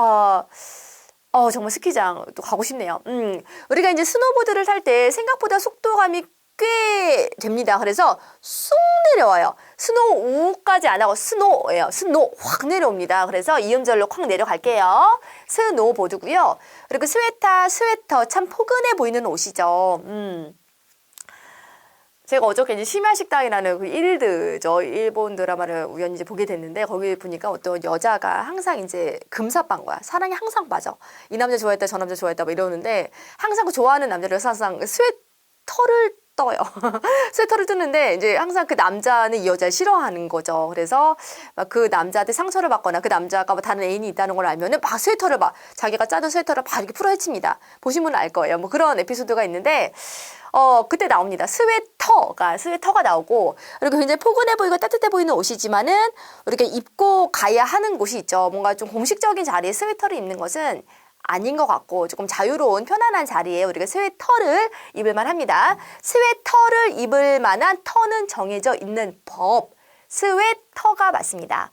정말 스키장 또 가고 싶네요. 우리가 이제 스노보드를 탈 때 생각보다 속도감이 꽤 됩니다. 그래서 쑥 내려와요. 스노우까지 안 하고 스노예요. 스노 확 내려옵니다. 그래서 이음절로 콱 내려갈게요. 스노보드고요. 그리고 스웨터 참 포근해 보이는 옷이죠. 제가 어저께 이제 심야식당이라는 그 일드죠. 일본 드라마를 우연히 이제 보게 됐는데 거기 보니까 어떤 여자가 항상 이제 금사빠인 거야. 사랑에 항상 빠져. 이 남자 좋아했다, 저 남자 좋아했다 뭐 이러는데 항상 그 좋아하는 남자를 항상 스웨터를 떠요. 스웨터를 뜨는데 이제 항상 그 남자는 이 여자를 싫어하는 거죠. 그래서 막 그 남자한테 상처를 받거나 그 남자가 뭐 다른 애인이 있다는 걸 알면은 막 스웨터를 막 자기가 짜던 스웨터를 막 이렇게 풀어 헤칩니다. 보시면 알 거예요. 뭐 그런 에피소드가 있는데 그때 나옵니다. 스웨터가 나오고, 그리고 굉장히 포근해 보이고 따뜻해 보이는 옷이지만은 우리가 입고 가야 하는 곳이 있죠. 뭔가 좀 공식적인 자리에 스웨터를 입는 것은 아닌 것 같고 조금 자유로운 편안한 자리에 우리가 스웨터를 입을 만합니다. 스웨터를 입을 만한 터는 정해져 있는 법. 스웨터가 맞습니다.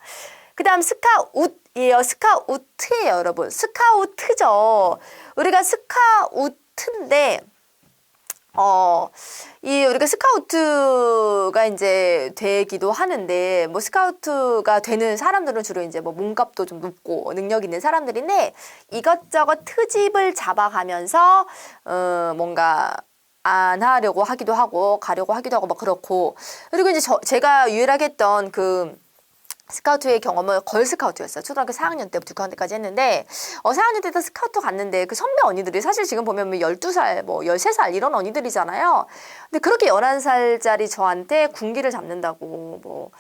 그 다음 스카웃이에요. 스카우트예요, 여러분. 스카우트죠. 우리가 스카우트인데 우리가 스카우트가 이제 되기도 하는데, 뭐, 스카우트가 되는 사람들은 주로 이제 뭐, 몸값도 좀 높고, 능력 있는 사람들인데, 이것저것 트집을 잡아가면서, 뭔가, 안 하려고 하기도 하고, 가려고 하기도 하고, 막 그렇고. 그리고 이제 제가 유일하게 했던 스카우트의 경험은 걸스카우트였어요. 초등학교 4학년 때부터 6학년 때까지 했는데 4학년 때도 스카우트 갔는데 그 선배 언니들이 사실 지금 보면 뭐 12살, 뭐 13살 이런 언니들이잖아요. 근데 그렇게 11살짜리 저한테 군기를 잡는다고 뭐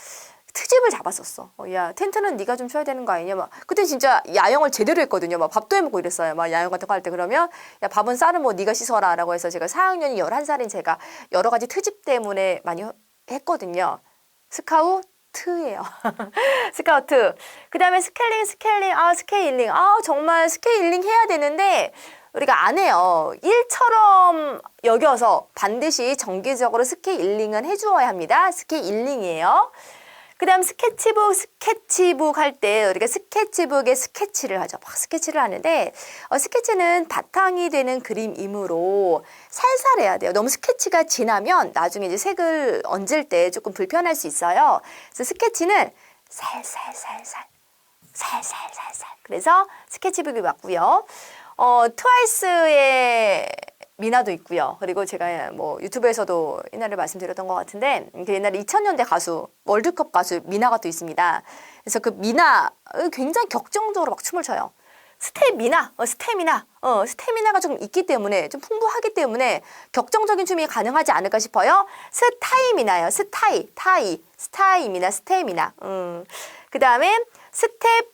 트집을 잡았었어. 야, 텐트는 네가 좀 쳐야 되는 거 아니냐. 막 그때 진짜 야영을 제대로 했거든요. 막 밥도 해 먹고 이랬어요. 막 야영 같은 거 할 때 그러면 야, 밥은 쌀은 뭐 네가 씻어라라고 해서 제가 4학년이 11살인 제가 여러 가지 트집 때문에 많이 했거든요. 스카우트예요. 스카우트. 그 다음에 스케일링. 정말 스케일링 해야 되는데 우리가 안 해요. 일처럼 여겨서 반드시 정기적으로 스케일링은 해주어야 합니다. 스케일링이에요. 그 다음 스케치북 할 때 우리가 스케치북에 스케치를 하죠. 막 스케치를 하는데 스케치는 바탕이 되는 그림이므로 살살 해야 돼요. 너무 스케치가 진하면 나중에 이제 색을 얹을 때 조금 불편할 수 있어요. 그래서 스케치는 살살. 그래서 스케치북이 맞고요. 트와이스의 미나도 있고요. 그리고 제가 뭐 유튜브에서도 옛날에 말씀드렸던 것 같은데 그 옛날에 2000년대 가수, 월드컵 가수 미나가 또 있습니다. 그래서 그 미나 굉장히 격정적으로 막 춤을 춰요. 스태미나가 좀 있기 때문에 좀 풍부하기 때문에 격정적인 춤이 가능하지 않을까 싶어요. 스타이미나요. 스테미나. 그 다음에 스테프.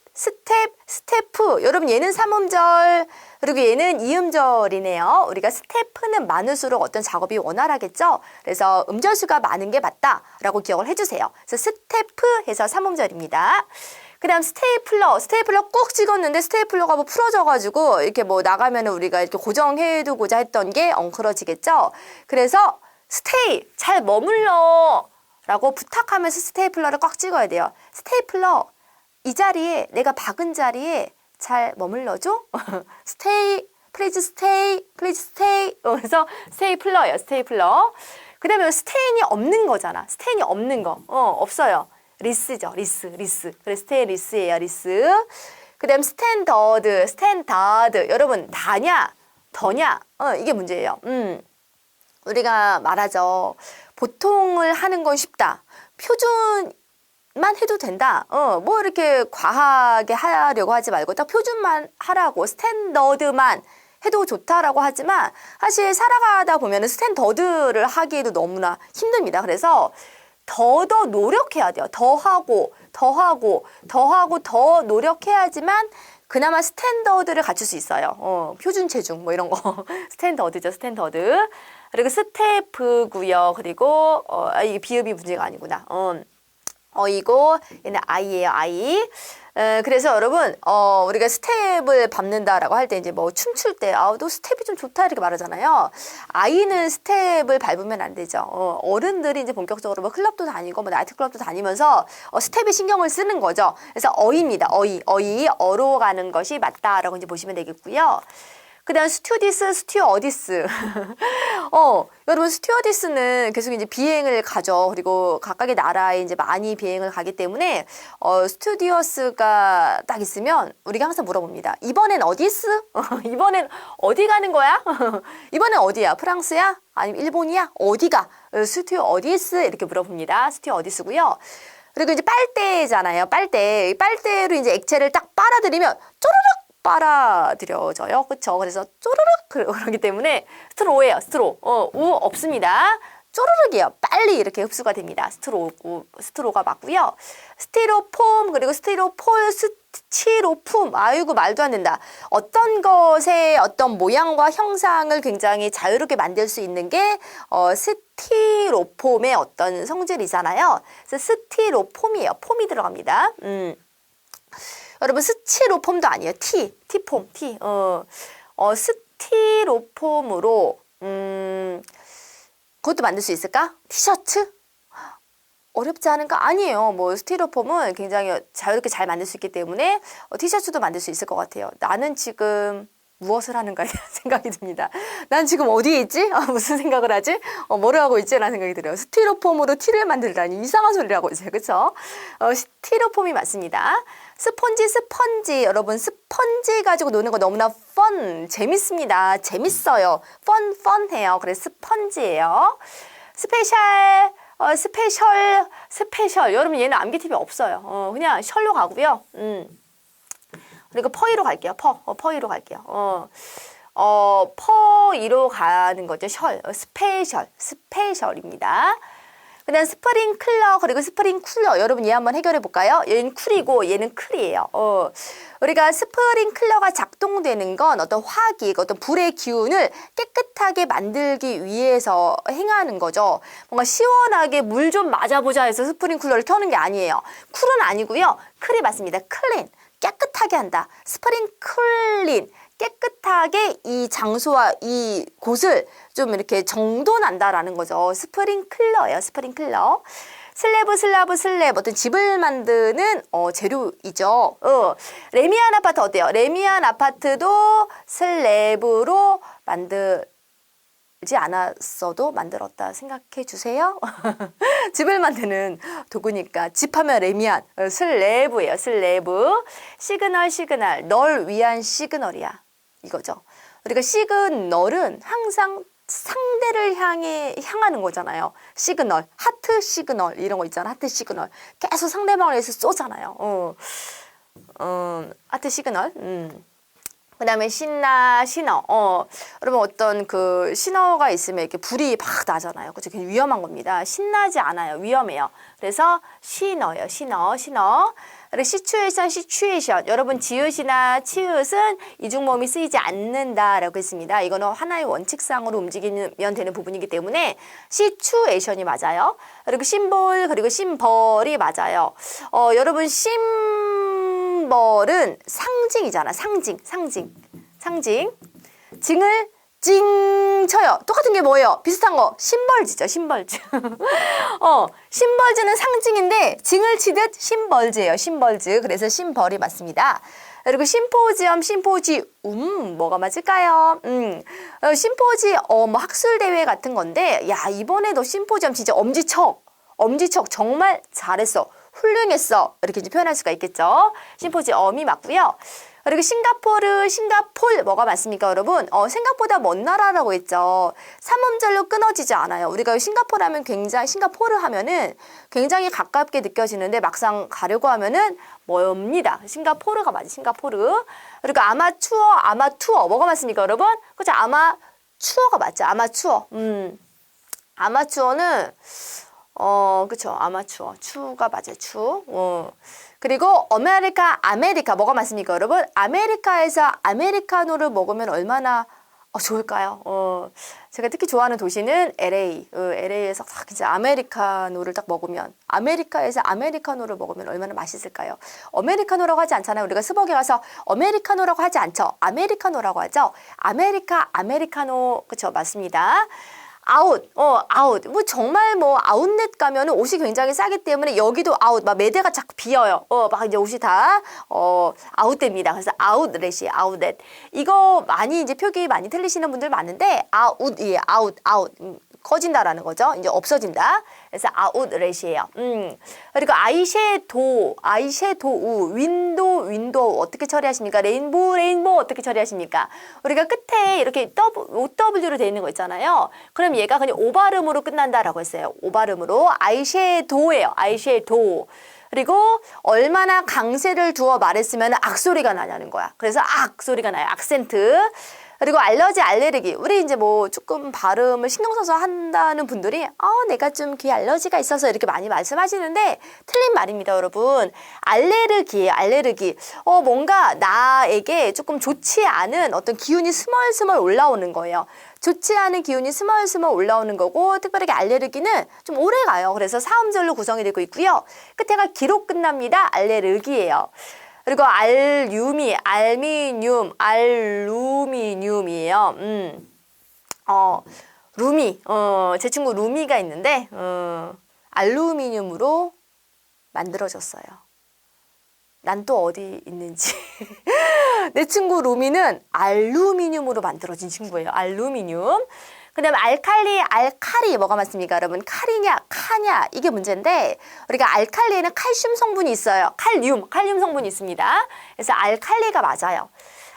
여러분 얘는 3음절 그리고 얘는 2음절이네요. 우리가 스테프는 많을수록 어떤 작업이 원활하겠죠. 그래서 음절수가 많은 게 맞다라고 기억을 해주세요. 그래서 스테프 해서 3음절입니다. 그 다음 스테이플러 꾹 찍었는데 스테이플러가 뭐 풀어져가지고 이렇게 뭐 나가면은 우리가 이렇게 고정해두고자 했던 게 엉클어지겠죠. 그래서 스테이 잘 머물러 라고 부탁하면서 스테이플러를 꽉 찍어야 돼요. 스테이플러 이 자리에 내가 박은 자리에 잘 머물러줘. 플리즈 스테이. 그래서 스테이플러. 그 다음에 스테인이 없는 거잖아. 스테인이 없는 거. 없어요. 리스죠. 리스. 그래서 스테이 리스예요. 리스. 그 다음 스탠다드. 여러분, 다냐? 더냐? 이게 문제예요. 우리가 말하죠. 보통을 하는 건 쉽다. 표준만 해도 된다. 뭐 이렇게 과하게 하려고 하지 말고 딱 표준만 하라고 스탠더드만 해도 좋다라고 하지만 사실 살아가다 보면 스탠더드를 하기에도 너무나 힘듭니다. 그래서 더 노력해야 돼요. 더 노력해야지만 그나마 스탠더드를 갖출 수 있어요. 표준 체중 뭐 이런 거 스탠더드죠. 스탠더드. 그리고 스테프고요. 그리고 이게 비읍이 문제가 아니구나. 이거 얘는 아이예요. 아이. 그래서 여러분 우리가 스텝을 밟는다라고 할 때 이제 뭐 춤출 때 너 스텝이 좀 좋다 이렇게 말하잖아요. 아이는 스텝을 밟으면 안 되죠. 어른들이 이제 본격적으로 뭐 클럽도 다니고 뭐 나이트클럽도 다니면서 스텝에 신경을 쓰는 거죠. 그래서 어입니다. 어로 가는 것이 맞다라고 이제 보시면 되겠고요. 그다음 스튜어디스, 스튜어디스. 여러분 스튜어디스는 계속 이제 비행을 가죠. 그리고 각각의 나라에 이제 많이 비행을 가기 때문에 스튜디오스가 딱 있으면 우리가 항상 물어봅니다. 이번엔 어디스? 이번엔 어디 가는 거야? 이번엔 어디야? 프랑스야? 아니면 일본이야? 어디가? 스튜어디스 이렇게 물어봅니다. 스튜어디스고요. 그리고 이제 빨대잖아요. 빨대로 이제 액체를 딱 빨아들이면 쪼르륵 빨아들여져요. 그렇죠? 그래서 쪼르륵 그러기 때문에 스트로예요. 스트로. 우 없습니다. 쪼르륵이에요. 빨리 이렇게 흡수가 됩니다. 스트로가 맞고요. 스티로폼 그리고 스티로폴, 스티로품. 아이고 말도 안 된다. 어떤 것의 어떤 모양과 형상을 굉장히 자유롭게 만들 수 있는 게 스티로폼의 어떤 성질이잖아요. 그래서 스티로폼이에요. 폼이 들어갑니다. 여러분 스티로폼도 아니에요. 티폼. 스티로폼으로 그것도 만들 수 있을까? 티셔츠? 어렵지 않은가? 아니에요. 뭐 스티로폼은 굉장히 자유롭게 잘 만들 수 있기 때문에 티셔츠도 만들 수 있을 것 같아요. 나는 지금 무엇을 하는가 생각이 듭니다. 난 지금 어디에 있지? 무슨 생각을 하지? 뭐를 하고 있지? 라는 생각이 들어요. 스티로폼으로 티를 만들다니 이상한 소리를 하고 있어요. 그렇죠? 스티로폼이 맞습니다. 스펀지. 여러분 스펀지 가지고 노는 거 너무나 재밌습니다. 재밌어요. 펀해요. 그래서 스펀지예요. 스페셜. 여러분 얘는 암기팁이 없어요. 그냥 셜로 가고요. 그리고 퍼이로 갈게요. 퍼이로 갈게요. 퍼이로 가는 거죠. 스페셜입니다. 그다음 스프링클러 그리고 스프링쿨러. 여러분 얘 한번 해결해 볼까요? 얘는 쿨이고 얘는 클이에요. 우리가 스프링클러가 작동되는 건 어떤 화기, 어떤 불의 기운을 깨끗하게 만들기 위해서 행하는 거죠. 뭔가 시원하게 물 좀 맞아보자 해서 스프링클러를 켜는 게 아니에요. 쿨은 아니고요. 클이 맞습니다. 클린. 깨끗하게 한다. 스프링클린. 깨끗하게 이 장소와 이 곳을 좀 이렇게 정돈한다라는 거죠. 스프링클러예요. 스프링클러. 슬랩 어떤 집을 만드는 재료이죠. 레미안 아파트 어때요? 레미안 아파트도 슬랩으로 만들지 않았어도 만들었다 생각해 주세요. 집을 만드는 도구니까 집하면 레미안, 슬랩이에요. 슬랩. 시그널 널 위한 시그널이야. 이거죠. 우리가 시그널은 항상 상대를 향하는 거잖아요. 시그널, 하트 시그널 이런 거 있잖아. 하트 시그널 계속 상대방을 위해서 쏘잖아요. 하트 시그널. 그다음에 신어. 여러분 어떤 그 신어가 있으면 이렇게 불이 막 나잖아요. 그죠? 굉장히 위험한 겁니다. 신나지 않아요. 위험해요. 그래서 신어요. 신어. 그리고 시츄에이션. 여러분 지읒이나 치읒은 이중모음이 쓰이지 않는다라고 했습니다. 이거는 하나의 원칙상으로 움직이면 되는 부분이기 때문에 시츄에이션이 맞아요. 그리고 심볼 그리고 심벌이 맞아요. 여러분 심벌은 상징이잖아. 상징. 징을 징 쳐요. 똑같은 게 뭐예요? 비슷한 거 심벌지죠. 심벌즈. 심벌즈는 상징인데 징을 치듯 심벌즈. 그래서 심벌이 맞습니다. 그리고 심포지엄, 뭐가 맞을까요? 심포지엄, 뭐 학술 대회 같은 건데, 야 이번에도 심포지엄 진짜 엄지척 정말 잘했어, 훌륭했어 이렇게 이제 표현할 수가 있겠죠. 심포지엄이 맞고요. 그리고 싱가폴 뭐가 맞습니까, 여러분? 생각보다 먼 나라라고 했죠. 삼음절로 끊어지지 않아요. 우리가 싱가포르 하면은 굉장히 가깝게 느껴지는데 막상 가려고 하면은 멉니다. 싱가포르가 맞아요. 싱가포르. 그리고 아마투어 뭐가 맞습니까, 여러분? 그렇죠. 아마추어가 맞죠. 아마추어는 그쵸. 아마추어. 추가 맞아요. 추. 그리고 아메리카 뭐가 맞습니까, 여러분? 아메리카에서 아메리카노를 먹으면 얼마나 좋을까요? 제가 특히 좋아하는 도시는 LA. LA에서 딱 이제 아메리카노를 딱 먹으면, 아메리카에서 아메리카노를 먹으면 얼마나 맛있을까요? 아메리카노라고 하지 않잖아요. 우리가 스벅에 가서 아메리카노라고 하지 않죠. 아메리카노라고 하죠. 아메리카노. 그쵸. 맞습니다. 아웃. 뭐 정말 뭐 아웃렛 가면은 옷이 굉장히 싸기 때문에 여기도 아웃, 막 매대가 자꾸 비어요. 막 이제 옷이 다, 아웃됩니다. 그래서 아웃렛이에요, 아웃렛. 이거 많이 이제 표기 많이 틀리시는 분들 많은데, 아웃이에요, 아웃. 커진다라는 거죠. 이제 없어진다. 그래서 아웃렛이에요. 그리고 아이섀도우, 윈도우 어떻게 처리하십니까? 레인보우 어떻게 처리하십니까? 우리가 끝에 이렇게 OW로 되어 있는 거 있잖아요. 그럼 얘가 그냥 오발음으로 끝난다라고 했어요. 오발음으로 아이섀도우예요. 아이섀도우. 그리고 얼마나 강세를 두어 말했으면 악소리가 나냐는 거야. 그래서 악소리가 나요. 악센트. 그리고 알레르기. 우리 이제 뭐 조금 발음을 신경 써서 한다는 분들이 내가 좀 귀 알러지가 있어서 이렇게 많이 말씀하시는데 틀린 말입니다, 여러분. 알레르기예요, 알레르기. 뭔가 나에게 조금 좋지 않은 어떤 기운이 스멀스멀 올라오는 거예요. 좋지 않은 기운이 스멀스멀 올라오는 거고, 특별하게 알레르기는 좀 오래 가요. 그래서 사음절로 구성이 되고 있고요. 끝에가 기로 끝납니다. 알레르기예요. 그리고 알루미늄이에요. 루미. 제 친구 루미가 있는데, 알루미늄으로 만들어졌어요. 난 또 어디 있는지. 내 친구 루미는 알루미늄으로 만들어진 친구예요. 알루미늄. 그 다음에 알칼리 뭐가 맞습니까, 여러분? 칼이냐, 카냐, 이게 문제인데, 우리가 알칼리에는 칼슘 성분이 있어요. 칼륨 성분이 있습니다. 그래서 알칼리가 맞아요.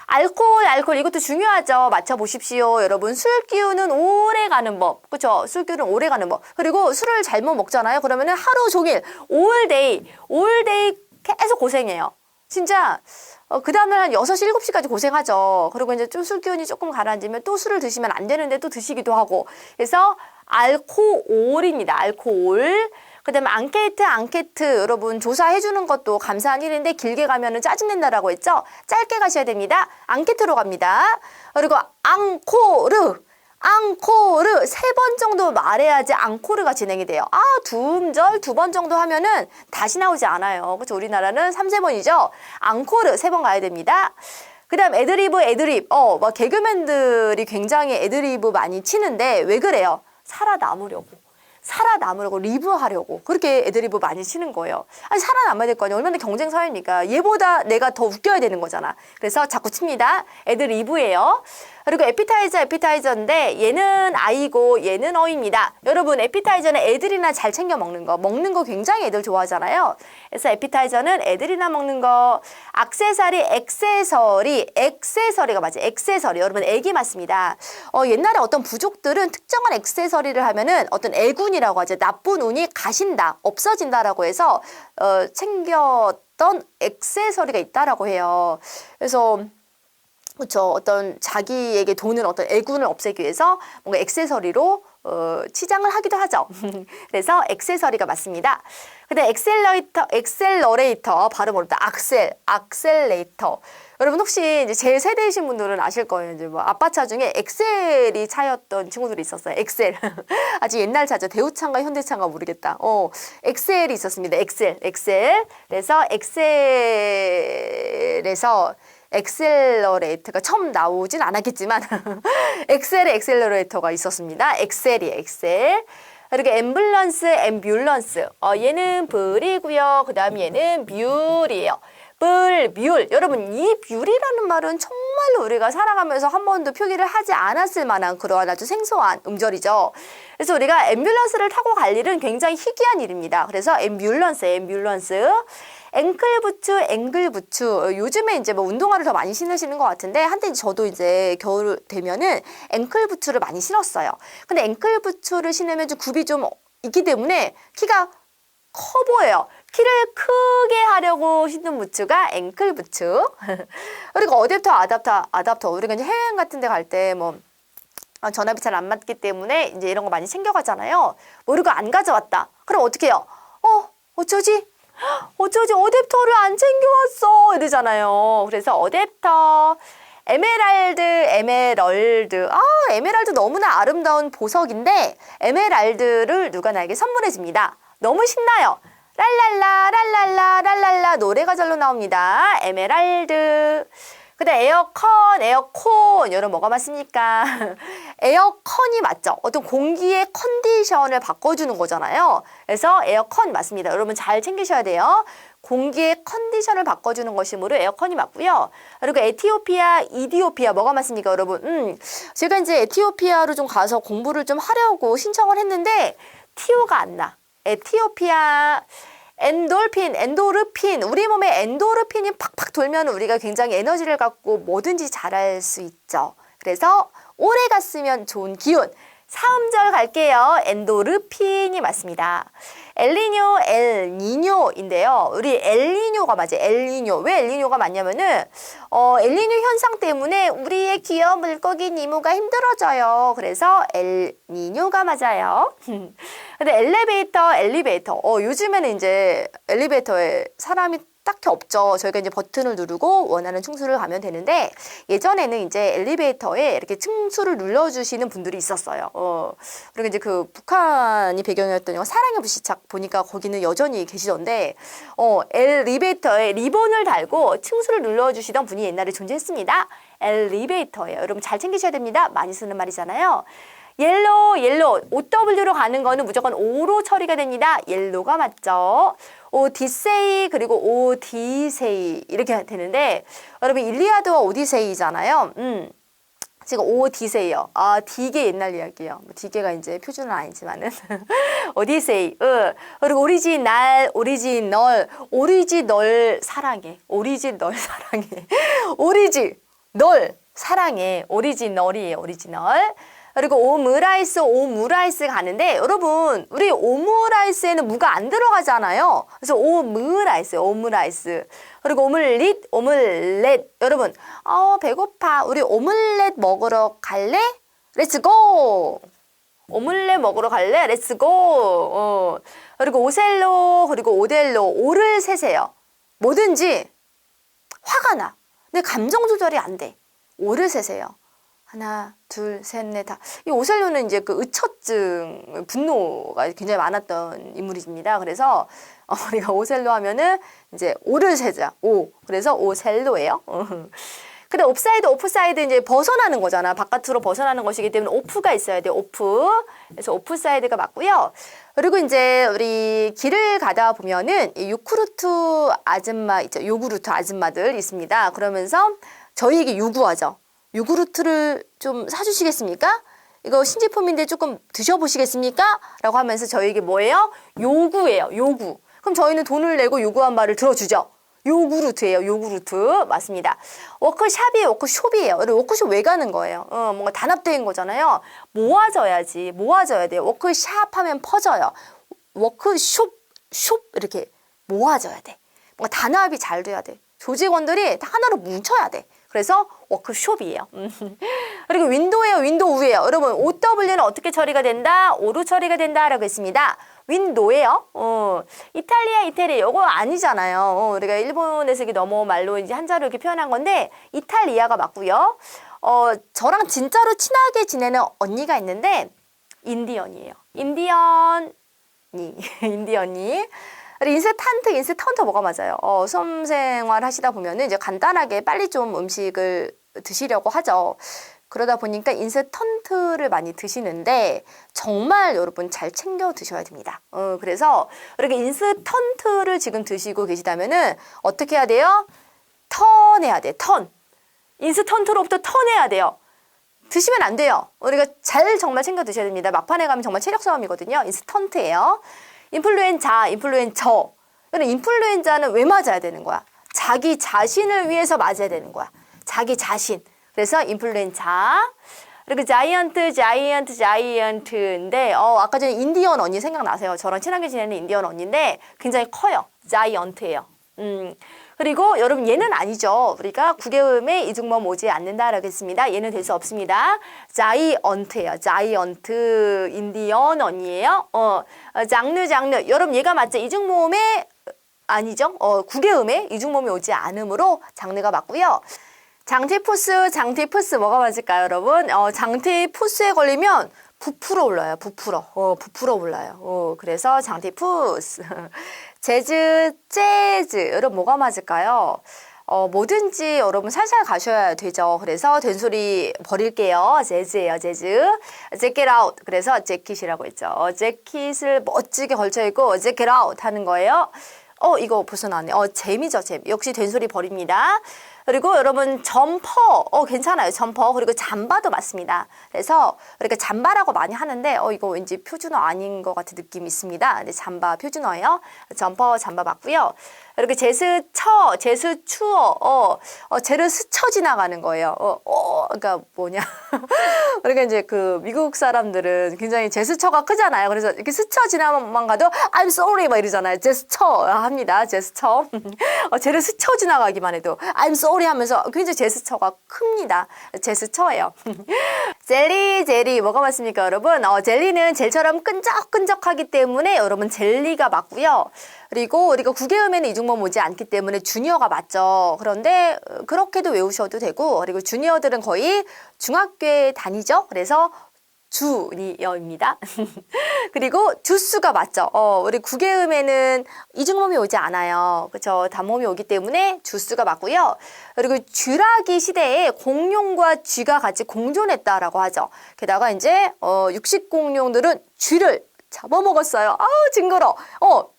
알코올, 이것도 중요하죠. 맞춰보십시오. 여러분, 술 기운은 오래 가는 법. 그쵸? 술 기운은 오래 가는 법. 그리고 술을 잘못 먹잖아요. 그러면은 하루 종일, all day 계속 고생해요. 진짜, 그 다음날 한 6시, 7시까지 고생하죠. 그리고 이제 좀 술 기운이 조금 가라앉으면 또 술을 드시면 안 되는데 또 드시기도 하고. 그래서 알코올입니다. 알코올. 그 다음에 앙케이트. 여러분 조사해주는 것도 감사한 일인데 길게 가면은 짜증낸다라고 했죠? 짧게 가셔야 됩니다. 앙케이트로 갑니다. 그리고 앙코르 3번 정도 말해야지 앙코르가 진행이 돼요. 두음절 2번 정도 하면은 다시 나오지 않아요. 그렇죠? 우리나라는 3세번이죠. 앙코르 3번 가야 됩니다. 그 다음 애드리브. 막 개그맨들이 굉장히 애드리브 많이 치는데 왜 그래요? 살아남으려고 리브하려고 그렇게 애드리브 많이 치는 거예요. 아니 살아남아야 될 거 아니에요. 얼마나 경쟁 사회입니까? 얘보다 내가 더 웃겨야 되는 거잖아. 그래서 자꾸 칩니다. 애드리브예요. 그리고 에피타이저인데 얘는 아이고 얘는 어입니다. 여러분 에피타이저는 애들이나 잘 챙겨 먹는 거 굉장히 애들 좋아하잖아요. 그래서 에피타이저는 애들이나 먹는 거. 액세서리가 맞아요. 액세서리. 여러분 액이 맞습니다. 옛날에 어떤 부족들은 특정한 액세서리를 하면은 어떤 애군이라고 하죠. 나쁜 운이 가신다, 없어진다라고 해서 챙겼던 액세서리가 있다라고 해요. 그래서 그렇죠. 어떤 자기에게 도는 어떤 애군을 없애기 위해서 뭔가 액세서리로 치장을 하기도 하죠. 그래서 액세서리가 맞습니다. 근데 엑셀러레이터 발음 어렵다. 악셀레이터. 여러분 혹시 이제 제 세대이신 분들은 아실 거예요. 이제 뭐 아빠 차 중에 엑셀이 차였던 친구들이 있었어요. 엑셀. 아주 옛날 차죠. 대우차인가 현대차인가 모르겠다. 엑셀이 있었습니다. 엑셀. 그래서 엑셀에서 엑셀러레이터가 처음 나오진 않았겠지만 엑셀의 엑셀러레이터가 있었습니다. 엑셀. 그리고 앰뷸런스. 얘는 불이고요. 그 다음 얘는 뮬이에요. 뮬. 여러분 이 뮬이라는 말은 정말로 우리가 살아가면서 한 번도 표기를 하지 않았을 만한 그러한 아주 생소한 음절이죠. 그래서 우리가 앰뷸런스를 타고 갈 일은 굉장히 희귀한 일입니다. 그래서 앰뷸런스. 앵글부츠. 요즘에 이제 뭐 운동화를 더 많이 신으시는 것 같은데, 한때 저도 이제 겨울 되면은 앵클부츠를 많이 신었어요. 근데 앵클부츠를 신으면 좀 굽이 좀 있기 때문에 키가 커 보여요. 키를 크게 하려고 신는 부츠가 앵클부츠. 그리고 어댑터. 우리가 이제 해외여행 같은 데 갈 때 뭐, 전압이 잘 안 맞기 때문에 이제 이런 거 많이 챙겨가잖아요. 모르고 안 가져왔다. 그럼 어떻게 해요? 어쩌지 어댑터를 안 챙겨왔어 이러잖아요. 그래서 어댑터. 에메랄드. 에메랄드 너무나 아름다운 보석인데 에메랄드를 누가 나에게 선물해 줍니다. 너무 신나요. 랄랄라 노래 가절로 나옵니다. 에메랄드. 그다음 에어컨. 여러분 뭐가 맞습니까? 에어컨이 맞죠? 어떤 공기의 컨디션을 바꿔주는 거잖아요. 그래서 에어컨 맞습니다. 여러분 잘 챙기셔야 돼요. 공기의 컨디션을 바꿔주는 것이므로 에어컨이 맞고요. 그리고 에티오피아, 이디오피아 뭐가 맞습니까, 여러분? 제가 이제 에티오피아로 좀 가서 공부를 좀 하려고 신청을 했는데 티오가 안 나. 에티오피아 엔도르핀. 우리 몸에 엔도르핀이 팍팍 돌면 우리가 굉장히 에너지를 갖고 뭐든지 잘할 수 있죠. 그래서 오래 갔으면 좋은 기운. 4음절 갈게요. 엔도르핀이 맞습니다. 엘니뇨, 엘니뇨인데요. 우리 엘니뇨가 맞아요. 엘니뇨. 왜 엘니뇨가 맞냐면은 엘니뇨 현상 때문에 우리의 귀여운 물고기 니모가 힘들어져요. 그래서 엘니뇨가 맞아요. 근데 엘리베이터. 요즘에는 이제 엘리베이터에 사람이 딱히 없죠. 저희가 이제 버튼을 누르고 원하는 층수를 가면 되는데 예전에는 이제 엘리베이터에 이렇게 층수를 눌러주시는 분들이 있었어요. 그리고 이제 그 북한이 배경이었던 영화 사랑의 불시착 보니까 거기는 여전히 계시던데 엘리베이터에 리본을 달고 층수를 눌러주시던 분이 옛날에 존재했습니다. 엘리베이터예요. 여러분 잘 챙기셔야 됩니다. 많이 쓰는 말이잖아요. 옐로우, OW로 가는 거는 무조건 O로 처리가 됩니다. 옐로우가 맞죠. 오디세이 그리고 오디세이 이렇게 되는데 여러분 일리아드와 오디세이잖아요. 지금 오디세이요. 디게 옛날 이야기예요. 뭐 디게가 이제 표준은 아니지만은 오디세이. 그리고 오리지널 사랑해. 오리지널이에요. 오리지널. 그리고 오므라이스 가는데 여러분 우리 오므라이스에는 무가 안 들어가잖아요. 그래서 오므라이스. 그리고 오믈렛. 여러분 배고파. 우리 오믈렛 먹으러 갈래? 렛츠고. 오믈렛 먹으러 갈래? 렛츠고. 그리고 오셀로 그리고 오델로. 오를 세세요. 뭐든지 화가 나. 근데 감정 조절이 안 돼. 오를 세세요. 하나, 둘, 셋, 넷, 다. 이 오셀로는 이제 그 의처증, 분노가 굉장히 많았던 인물입니다. 그래서 우리가 오셀로 하면은 이제 오를 세자. 오. 그래서 오셀로예요. 근데 옵사이드, 오프사이드 이제 벗어나는 거잖아. 바깥으로 벗어나는 것이기 때문에 오프가 있어야 돼. 오프. 그래서 오프사이드가 맞고요. 그리고 이제 우리 길을 가다 보면은 이 요구르트 아줌마 있죠. 요구르트 아줌마들 있습니다. 그러면서 저희에게 요구하죠. 요구르트를 좀 사주시겠습니까? 이거 신제품인데 조금 드셔보시겠습니까? 라고 하면서 저희에게 뭐예요? 요구예요. 요구. 그럼 저희는 돈을 내고 요구한 말을 들어주죠. 요구르트예요. 요구르트. 맞습니다. 워크샵이에요. 워크숍이에요. 워크숍 왜 가는 거예요? 뭔가 단합된 거잖아요. 모아져야지. 모아져야 돼요. 워크샵 하면 퍼져요. 워크숍, 이렇게 모아져야 돼. 뭔가 단합이 잘 돼야 돼. 조직원들이 다 하나로 뭉쳐야 돼. 그래서 워크숍이에요. 그리고 윈도우예요. 윈도우예요. 여러분 OW는 어떻게 처리가 된다? O로 처리가 된다라고 했습니다. 윈도우예요. 이탈리아 이거 아니잖아요. 우리가 일본에서 이렇게 넘어 말로 이제 한자로 이렇게 표현한 건데 이탈리아가 맞고요. 저랑 진짜로 친하게 지내는 언니가 있는데 인디언이에요. 인디언이. 인스턴트 뭐가 맞아요? 수험 생활 하시다 보면은 이제 간단하게 빨리 좀 음식을 드시려고 하죠. 그러다 보니까 인스턴트를 많이 드시는데 정말 여러분 잘 챙겨 드셔야 됩니다. 그래서 이렇게 인스턴트를 지금 드시고 계시다면은 어떻게 해야 돼요? 턴해야 돼. 턴. 인스턴트로부터 턴해야 돼요. 드시면 안 돼요. 우리가 정말 챙겨 드셔야 됩니다. 막판에 가면 정말 체력 싸움이거든요. 인스턴트예요. 인플루엔처. 인플루엔자는 왜 맞아야 되는 거야? 자기 자신을 위해서 맞아야 되는 거야. 자기 자신. 그래서 인플루엔자. 그리고 자이언트인데 아까 전에 인디언 언니 생각나세요? 저랑 친하게 지내는 인디언 언니인데 굉장히 커요. 자이언트예요. 그리고 여러분 얘는 아니죠. 우리가 국외음에 이중모음 오지 않는다라고 했습니다. 얘는 될 수 없습니다. 자이언트예요. 자이언트 인디언 언니예요. 장르. 여러분 얘가 맞죠? 이중모음에 아니죠. 국외음에 이중모음이 오지 않으므로 장르가 맞고요. 장티푸스 뭐가 맞을까요, 여러분? 장티푸스에 걸리면 부풀어 올라요. 부풀어 올라요. 그래서 장티푸스. 재즈. 여러분 뭐가 맞을까요? 뭐든지 여러분 살살 가셔야 되죠. 그래서 된소리 버릴게요. 재즈예요, 재즈. Check it out. 그래서 재킷이라고 했죠. 재킷을 멋지게 걸쳐있고 check it out 하는 거예요. 이거 벌써 나왔네. 재미죠, 재미. 역시 된소리 버립니다. 그리고 여러분 점퍼, 괜찮아요. 점퍼. 그리고 잠바도 맞습니다. 그래서 우리가 잠바라고 많이 하는데 이거 왠지 표준어 아닌 것 같은 느낌이 있습니다. 근데 잠바 표준어예요. 점퍼, 잠바 맞고요. 이렇게 제스처, 제스추어, 쟤를 스쳐 지나가는 거예요. 그러니까 뭐냐. 그러니까 이제 그 미국 사람들은 굉장히 제스처가 크잖아요. 그래서 이렇게 스쳐 지나만 가도 I'm sorry 막 이러잖아요. 제스처 합니다. 제스처. 쟤를 스쳐 지나가기만 해도 I'm sorry 하면서 굉장히 제스처가 큽니다. 제스처예요. 젤리, 젤리 뭐가 맞습니까, 여러분? 젤리는 젤처럼 끈적끈적하기 때문에 여러분 젤리가 맞고요. 그리고 우리가 구개음에는 이중모음 오지 않기 때문에 주니어가 맞죠. 그런데 그렇게도 외우셔도 되고, 그리고 주니어들은 거의 중학교에 다니죠. 그래서 주니어입니다. 그리고 주스가 맞죠. 우리 구개음에는 이중모음이 오지 않아요. 그렇죠. 단모음이 오기 때문에 주스가 맞고요. 그리고 쥐라기 시대에 공룡과 쥐가 같이 공존했다라고 하죠. 게다가 이제 육식공룡들은 쥐를 잡아먹었어요. 아우 징그러.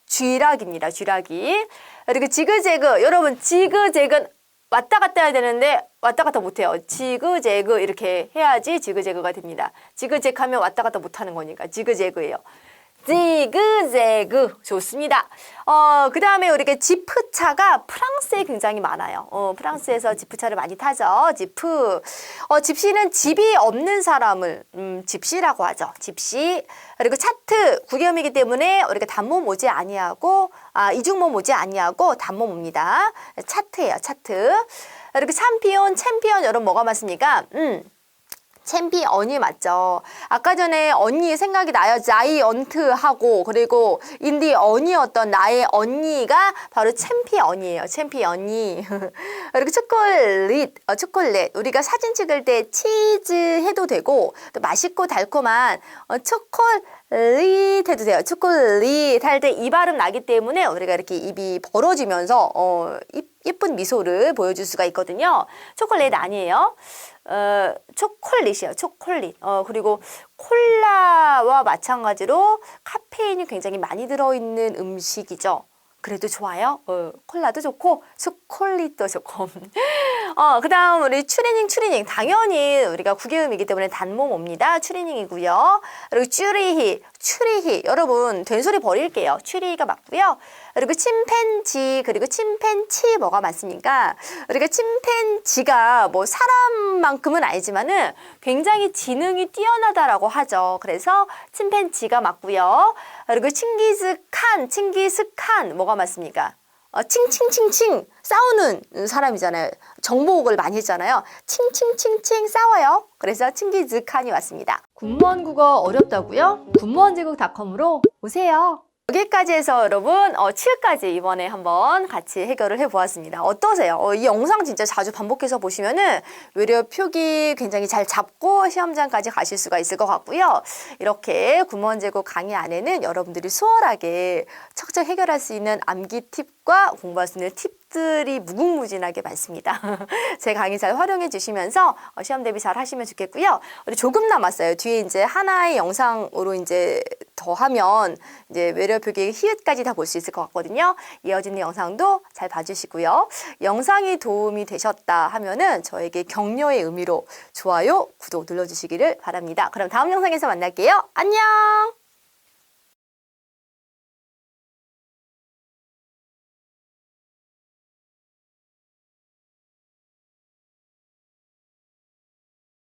쥐락입니다. 쥐락이. 그리고 지그재그. 여러분 지그재그는 왔다 갔다 해야 되는데 왔다 갔다 못해요. 지그재그 이렇게 해야지 지그재그가 됩니다. 지그재그 하면 왔다 갔다 못하는 거니까 지그재그예요. 지그재그 좋습니다. 그 다음에 우리가 지프차가 프랑스에 굉장히 많아요. 프랑스에서 지프차를 많이 타죠. 지프. 집시는 집이 없는 사람을 집시라고 하죠. 집시. 그리고 차트 구개음이기 때문에 우리가 단모음 오지 아니하고 이중모음 오지 아니하고 단모음 옵니다. 차트예요. 차트. 그리고 챔피언 여러분 뭐가 맞습니까? 챔피언이 맞죠. 아까 전에 언니 생각이 나요. 자이언트하고 그리고 인디 언니였던 나의 언니가 바로 챔피언이에요. 챔피언이. 그리고 초콜릿. 우리가 사진 찍을 때 치즈 해도 되고 또 맛있고 달콤한 초콜릿 해도 돼요. 초콜릿 할 때 이 발음 나기 때문에 우리가 이렇게 입이 벌어지면서 예쁜 미소를 보여줄 수가 있거든요. 초콜릿 아니에요. 초콜릿이에요. 초콜릿. 그리고 콜라와 마찬가지로 카페인이 굉장히 많이 들어있는 음식이죠. 그래도 좋아요. 콜라도 좋고 초콜릿도 좋고. 그 다음 우리 추리닝. 당연히 우리가 구개음이기 때문에 단모음 옵니다. 추리닝이고요. 그리고 추리히. 여러분 된소리 버릴게요. 추리히가 맞고요. 그리고 침팬지 그리고 침팬치 뭐가 맞습니까? 우리가 침팬지가 뭐 사람만큼은 아니지만은 굉장히 지능이 뛰어나다라고 하죠. 그래서 침팬지가 맞고요. 그리고 칭기스칸 뭐가 맞습니까? 칭칭칭칭 싸우는 사람이잖아요. 정복을 많이 했잖아요. 칭칭칭칭 싸워요. 그래서 칭기즈칸이 왔습니다. 군무원 국어 어렵다고요? 군무원제국닷컴으로 오세요. 여기까지 해서 여러분 7까지 이번에 한번 같이 해결을 해보았습니다. 어떠세요? 이 영상 진짜 자주 반복해서 보시면은 외려 표기 굉장히 잘 잡고 시험장까지 가실 수가 있을 것 같고요. 이렇게 군무원제국 강의 안에는 여러분들이 수월하게 척척 해결할 수 있는 암기 팁과 공부할 수 있는 팁들이 무궁무진하게 많습니다. 제 강의 잘 활용해 주시면서 시험 대비 잘 하시면 좋겠고요. 우리 조금 남았어요. 뒤에 이제 하나의 영상으로 이제 더 하면 이제 외려 표기 히읗까지 다 볼 수 있을 것 같거든요. 이어지는 영상도 잘 봐주시고요. 영상이 도움이 되셨다 하면은 저에게 격려의 의미로 좋아요, 구독 눌러주시기를 바랍니다. 그럼 다음 영상에서 만날게요. 안녕!